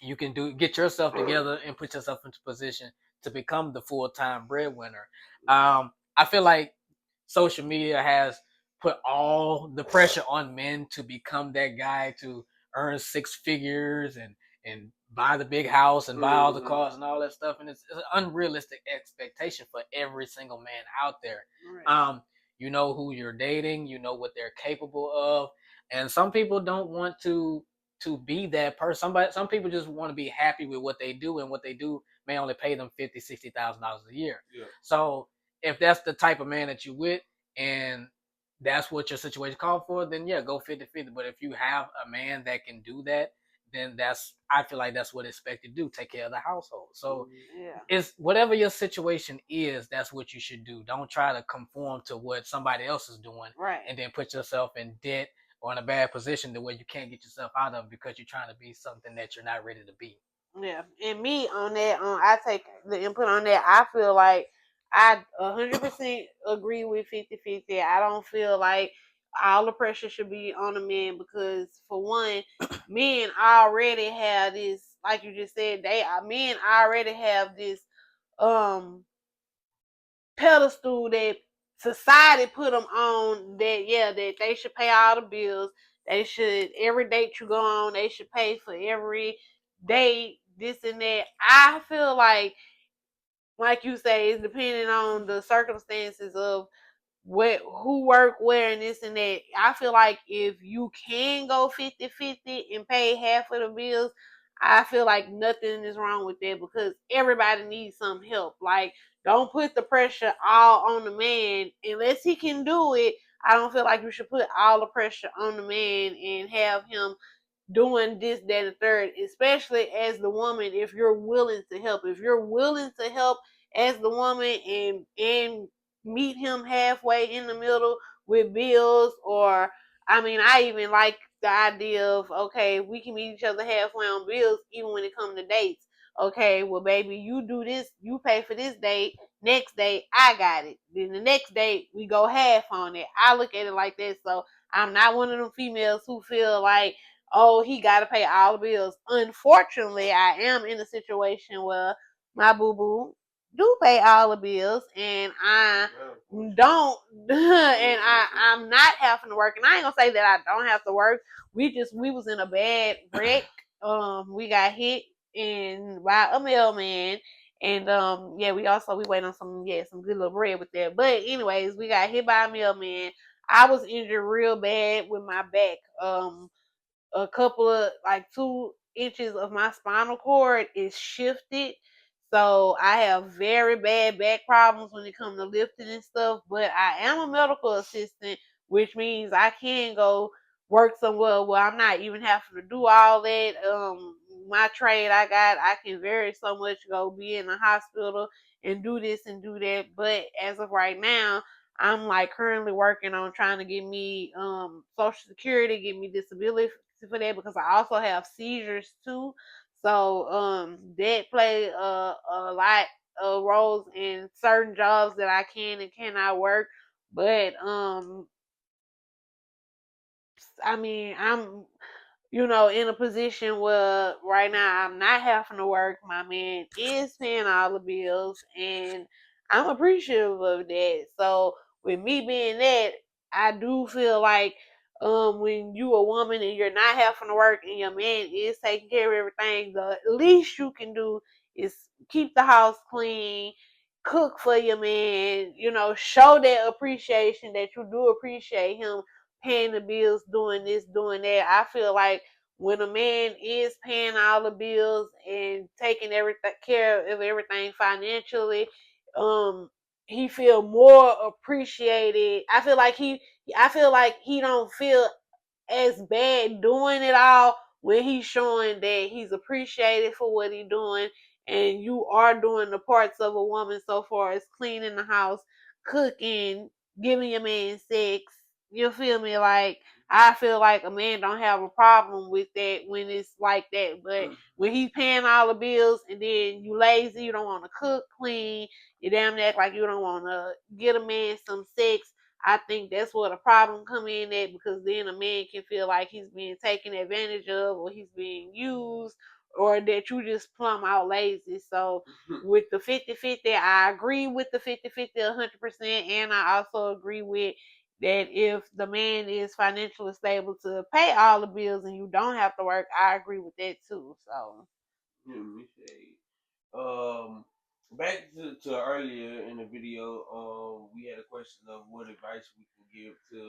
A: you can get yourself together and put yourself into position to become the full-time breadwinner. I feel like social media has put all the pressure on men to become that guy to earn six figures and buy the big house and buy all the cars and all that stuff. And it's an unrealistic expectation for every single man out there. Right. You know who you're dating, you know what they're capable of. And some people don't want to be that person. Some people just want to be happy with what they do, and what they do may only pay them $50,000-$60,000 a year. Yeah. So if that's the type of man that you with, and that's what your situation called for, then yeah, go 50-50. But if you have a man that can do that, then I feel like that's what it's expected to do, take care of the household. So yeah, it's whatever your situation is, that's what you should do. Don't try to conform to what somebody else is doing,
B: right,
A: and then put yourself in debt or in a bad position to where you can't get yourself out of because you're trying to be something that you're not ready to be.
B: Yeah, and me on that, I take the input on that. I feel like I 100% agree with 50-50. I don't feel like all the pressure should be on the men because, for one, men already have this, like you just said, men already have this pedestal that society put them on, that that they should pay all the bills. They should, every date you go on, they should pay for every date, this and that. I feel like you say, it's depending on the circumstances of who work where and this and that. I feel like if you can go 50-50 and pay half of the bills, I feel like nothing is wrong with that because everybody needs some help. Like, don't put the pressure all on the man unless he can do it. I don't feel like you should put all the pressure on the man and have him doing this, that, and third, especially as the woman. If you're willing to help, as the woman, and meet him halfway in the middle with bills, or I mean, I even like the idea of, okay, we can meet each other halfway on bills even when it comes to dates. Okay, well, baby, you do this, you pay for this date. Next day, I got it. Then the next day, we go half on it. I look at it like that. So I'm not one of them females who feel like, oh, he got to pay all the bills. Unfortunately, I am in a situation where my boo boo do pay all the bills, and I don't, and I'm not having to work. And I ain't gonna say that I don't have to work. We was in a bad wreck. We got hit and by a mailman. And yeah, we wait on some good little bread with that. But anyways, we got hit by a mailman. I was injured real bad with my back. A couple of like 2 inches of my spinal cord is shifted. So I have very bad back problems when it comes to lifting and stuff. But I am a medical assistant, which means I can go work somewhere where I'm not even having to do all that. My trade I can very so much go be in a hospital and do this and do that. But as of right now, I'm like currently working on trying to get me social security, get me disability for that, because I also have seizures too. So that play a lot of roles in certain jobs that I can and cannot work. But I mean, I'm in a position where right now I'm not having to work. My man is paying all the bills, and I'm appreciative of that. So with me being that, I do feel like when you a woman and you're not having to work and your man is taking care of everything, the least you can do is keep the house clean, cook for your man, show that appreciation that you do appreciate him paying the bills, doing this, doing that. I feel like when a man is paying all the bills and taking everything care of everything financially, um, he feel more appreciated. I feel like he don't feel as bad doing it all when he's showing that he's appreciated for what he's doing, and you are doing the parts of a woman so far as cleaning the house, cooking, giving your man sex. You feel me? Like, I feel like a man don't have a problem with that when it's like that. But when he's paying all the bills and then you lazy, you don't want to cook, clean, you damn act like you don't want to get a man some sex, I think that's where the problem come in at, because then a man can feel like he's being taken advantage of, or he's being used, or that you just plumb out lazy. So with the 50-50, I agree with the 50-50 100%, and I also agree with that if the man is financially stable to pay all the bills and you don't have to work, I agree with that too. So
C: Back to earlier in the video, we had a question of what advice we can give to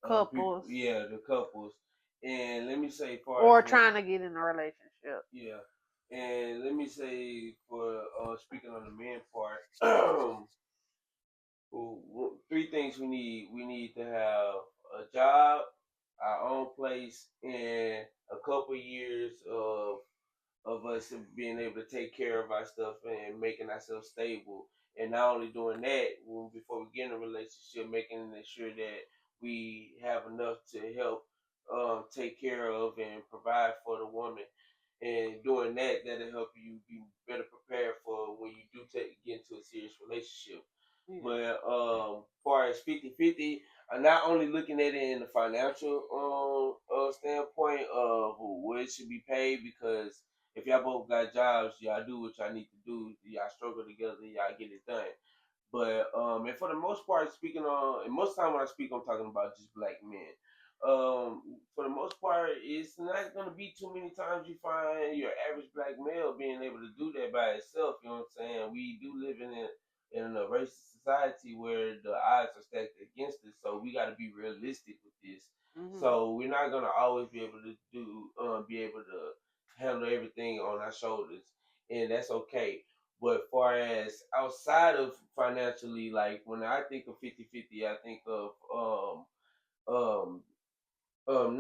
C: people,
B: couples
C: yeah, the couples. And let me say, far as
B: or trying to get in a relationship.
C: yeah, and let me say for speaking on the men part, well, 3 things we need. We need to have a job, our own place, and a couple years of us being able to take care of our stuff and making ourselves stable. And not only doing that, before we get in a relationship, making sure that we have enough to help take care of and provide for the woman. And doing that, that'll help you be better prepared for when you do get into a serious relationship.
B: Yeah.
C: But far as 50-50, I'm not only looking at it in the financial standpoint of what it should be paid, because if y'all both got jobs, y'all do what y'all need to do, y'all struggle together, y'all get it done. But and for the most part, speaking on, and most time when I speak, I'm talking about just black men. For the most part, it's not gonna be too many times you find your average black male being able to do that by itself. You know what I'm saying? We do live in a racist society where the odds are stacked against us, so we got to be realistic with this.
B: Mm-hmm.
C: So we're not gonna always be able to be able to handle everything on our shoulders, and that's okay. But far as outside of financially, like when I think of 50-50, I think of um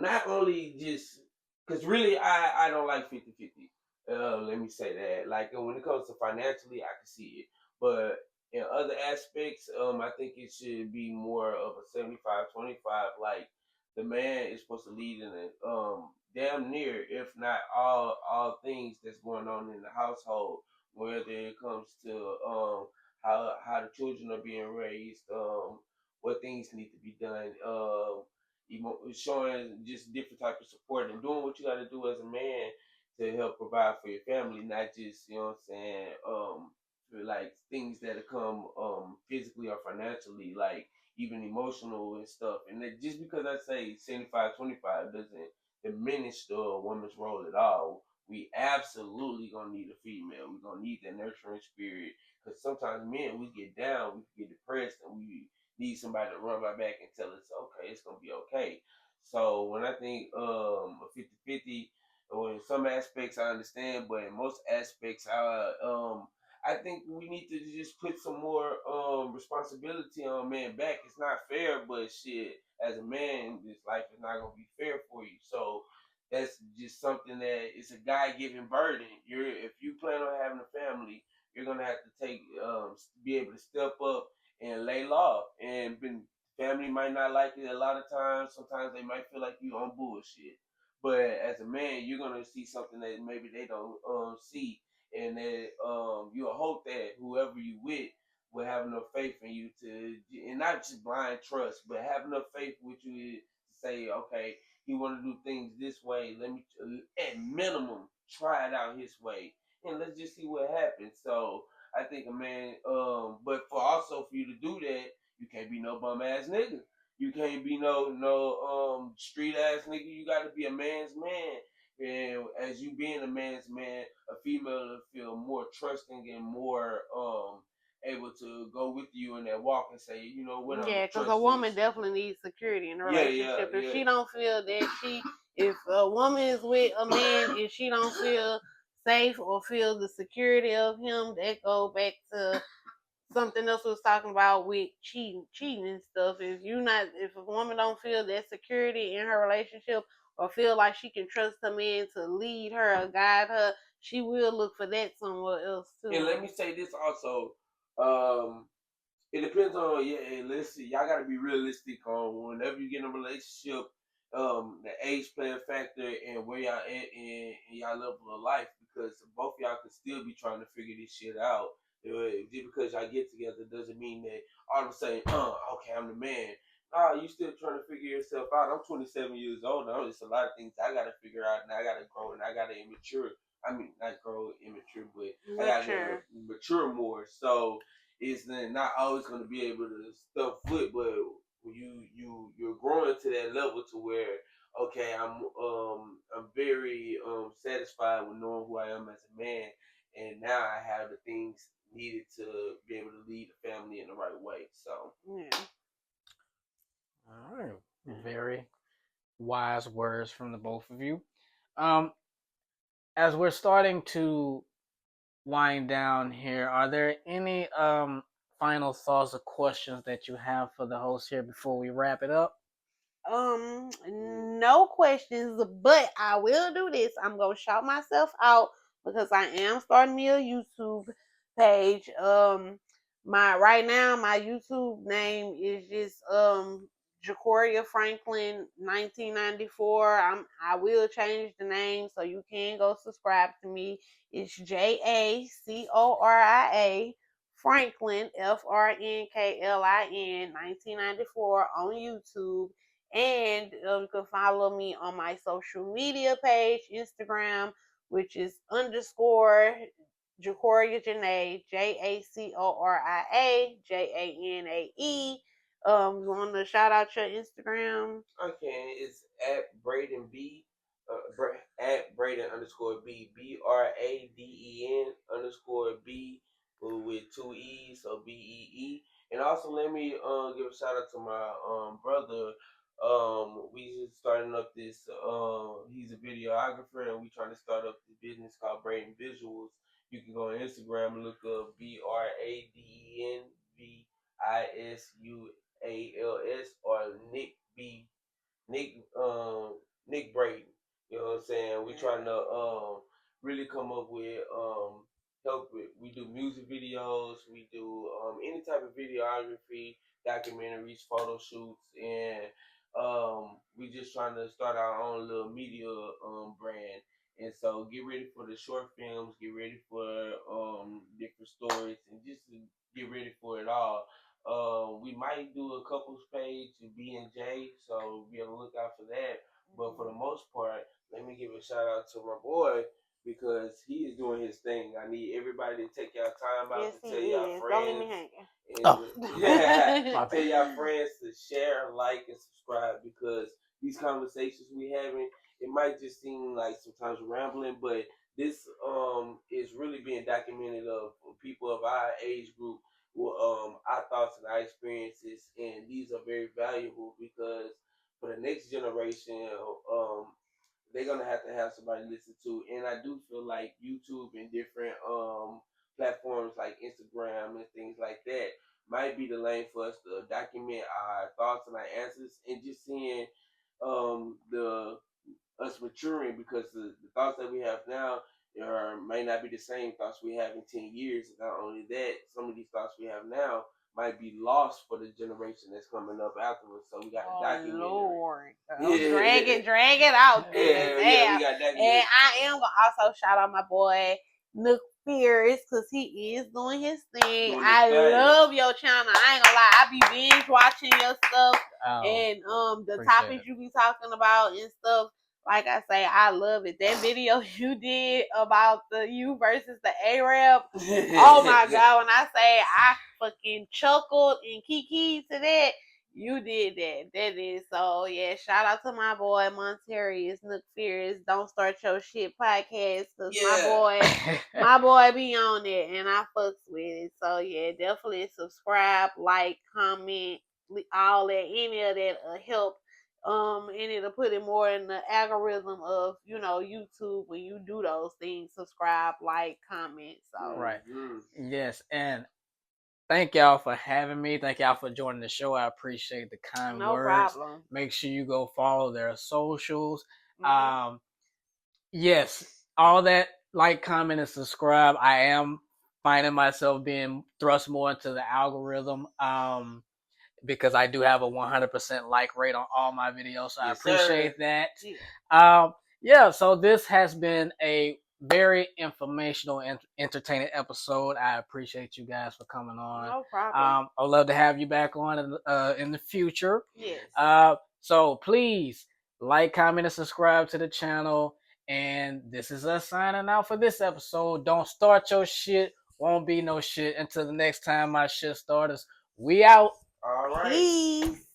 C: not only just because really I don't like 50-50. Let me say that. Like when it comes to financially, I can see it, but in other aspects, I think it should be more of a 75-25. Like the man is supposed to lead in it, damn near, if not all things that's going on in the household, whether it comes to how the children are being raised, what things need to be done, showing just different type of support and doing what you got to do as a man to help provide for your family, not just you know what I'm saying, for like things that come physically or financially, like even emotional and stuff. And that just because I say 75-25 doesn't diminish the woman's role at all. We absolutely gonna need a female. We're gonna need that nurturing spirit. Because sometimes men, we get down, we get depressed, and we need somebody to run our back and tell us, okay, it's gonna be okay. So when I think a 50-50, or in some aspects I understand, but in most aspects I think we need to just put some more responsibility on man back. It's not fair, but shit, as a man, this life is not gonna be fair for you. So that's just something that it's a God given burden. If you plan on having a family, you're gonna have to take be able to step up and lay law. And family might not like it a lot of times. Sometimes they might feel like you on bullshit. But as a man, you're gonna see something that maybe they don't see, and that you'll hope that whoever you with will have enough faith in you to, and not just blind trust, but have enough faith with you to say, okay, he want to do things this way. Let me, at minimum, try it out his way, and let's just see what happens. So I think a man, but for you to do that, you can't be no bum ass nigga. You can't be no street ass nigga. You got to be a man's man. And as you being a man's man, a female will feel more trusting and more able to go with you in that walk and say, you know what, I'm
B: Yeah,
C: gonna
B: because a
C: trust
B: woman
C: this.
B: definitely needs security in a
C: Yeah, yeah,
B: relationship. If
C: yeah.
B: she don't feel that if a woman is with a man and she don't feel safe or feel the security of him, that go back to something else we was talking about with cheating and stuff. If a woman don't feel that security in her relationship or feel like she can trust a man to lead her or guide her, she will look for that somewhere else
C: And
B: too.
C: let me say this also. Um, it depends on, yeah. And listen, y'all got to be realistic on whenever you get in a relationship. The age play a factor and where y'all at in y'all level of life, because both y'all could still be trying to figure this shit out. Just because y'all get together doesn't mean that all of a sudden, okay, I'm the man. Nah, you still trying to figure yourself out. I'm 27 years old now. There's a lot of things I gotta figure out, and I gotta grow, and I gotta immature. I mean, not grow immature, but I gotta
B: Mature.
C: mature more. So it's not always going to be able to stuff foot, but you're growing to that level to where, okay, I'm very satisfied with knowing who I am as a man, and now I have the things needed to be able to lead the family in the right way. So
B: Yeah.
A: All right. Very wise words from the both of you. Um, as we're starting to wind down here, are there any final thoughts or questions that you have for the host here before we wrap it up?
B: No questions, but I will do this. I'm gonna shout myself out because I am starting me a YouTube page. My right now my YouTube name is just Jacoria Franklin 1994. I will change the name so you can go subscribe to me. It's Jacoria Franklin Franklin 1994 on YouTube. And you can follow me on my social media page, Instagram, which is underscore Jacoria Janae, JACORIA you want to shout out your Instagram?
C: okay, it's at Braden B. At Braden underscore B, BRADEN underscore B, with two E's, so BEE. And also let me give a shout out to my brother. We just starting up this he's a videographer, and we trying to start up this business called Braden Visuals. You can go on Instagram and look up BRADENVISUALS, or Nick Nick Braden. You know what I'm saying? We trying to really come up with help with. We do music videos. We do any type of videography, documentaries, photo shoots, and we just trying to start our own little media brand. And so get ready for the short films, get ready for different stories, and just get ready for it all. We might do a couples page to B and J, so be on the lookout for that. But for the most part, let me give a shout out to my boy because he is doing his thing. I need everybody to take y'all time out
B: Yes,
C: to
B: he
C: tell y'all
B: is. Don't leave me
C: friends
B: hanging.
C: and
A: Oh.
C: yeah,
A: My
C: tell
A: bad.
C: y'all friends to share, like, and subscribe because these conversations we having, it might just seem like sometimes rambling, but this is really being documented of people of our age group, our thoughts and our experiences, and these are very valuable because for the next generation, um, they're gonna have to have somebody to listen to. And I do feel like YouTube and different platforms like Instagram and things like that might be the lane for us to document our thoughts and our answers and just seeing the us maturing because the thoughts that we have now may not be the same thoughts we have in 10 years. And not only that, some of these thoughts we have now might be lost for the generation that's coming up afterwards. So we got to document
B: Lord.
C: it.
B: Drag it out there.
C: Yeah, we
B: Damn.
C: got to document
B: And
C: it.
B: I am gonna also shout out my boy Nook Fierce because he is doing his thing.
C: Doing his
B: I
C: thing.
B: love your channel. I ain't gonna lie, I be binge watching your stuff and the
A: Appreciate
B: topics
A: it.
B: you be talking about and stuff. Like I say, I love it. That video you did about the you versus the Arab. Oh my god, when I say I fucking chuckled and kiki to that, you did that. That is so yeah. Shout out to my boy Monterius Nook Fierce. Don't start your shit podcast because my boy be on it and I fucks with it. So yeah, definitely subscribe, like, comment, all that, any of that help. And it'll put it more in the algorithm of YouTube when you do those things. Subscribe, like, comment. So
A: Right. Yes, and thank y'all for having me. Thank y'all for joining the show. I appreciate the kind
B: no
A: words.
B: problem.
A: Make sure you go follow their socials.
B: Mhm.
A: Yes, all that, like, comment, and subscribe. I am finding myself being thrust more into the algorithm because I do have a 100% like rate on all my videos. So I
C: Yes,
A: appreciate
C: sir.
A: that.
B: Yeah.
A: Yeah, so this has been a very informational and entertaining episode. I appreciate you guys for coming on.
B: No problem.
A: I'd love to have you back on in the future.
B: Yes.
A: So please like, comment, and subscribe to the channel. And this is us signing out for this episode. Don't start your shit. Won't be no shit until the next time my shit starts. We out.
C: All right.
B: Peace.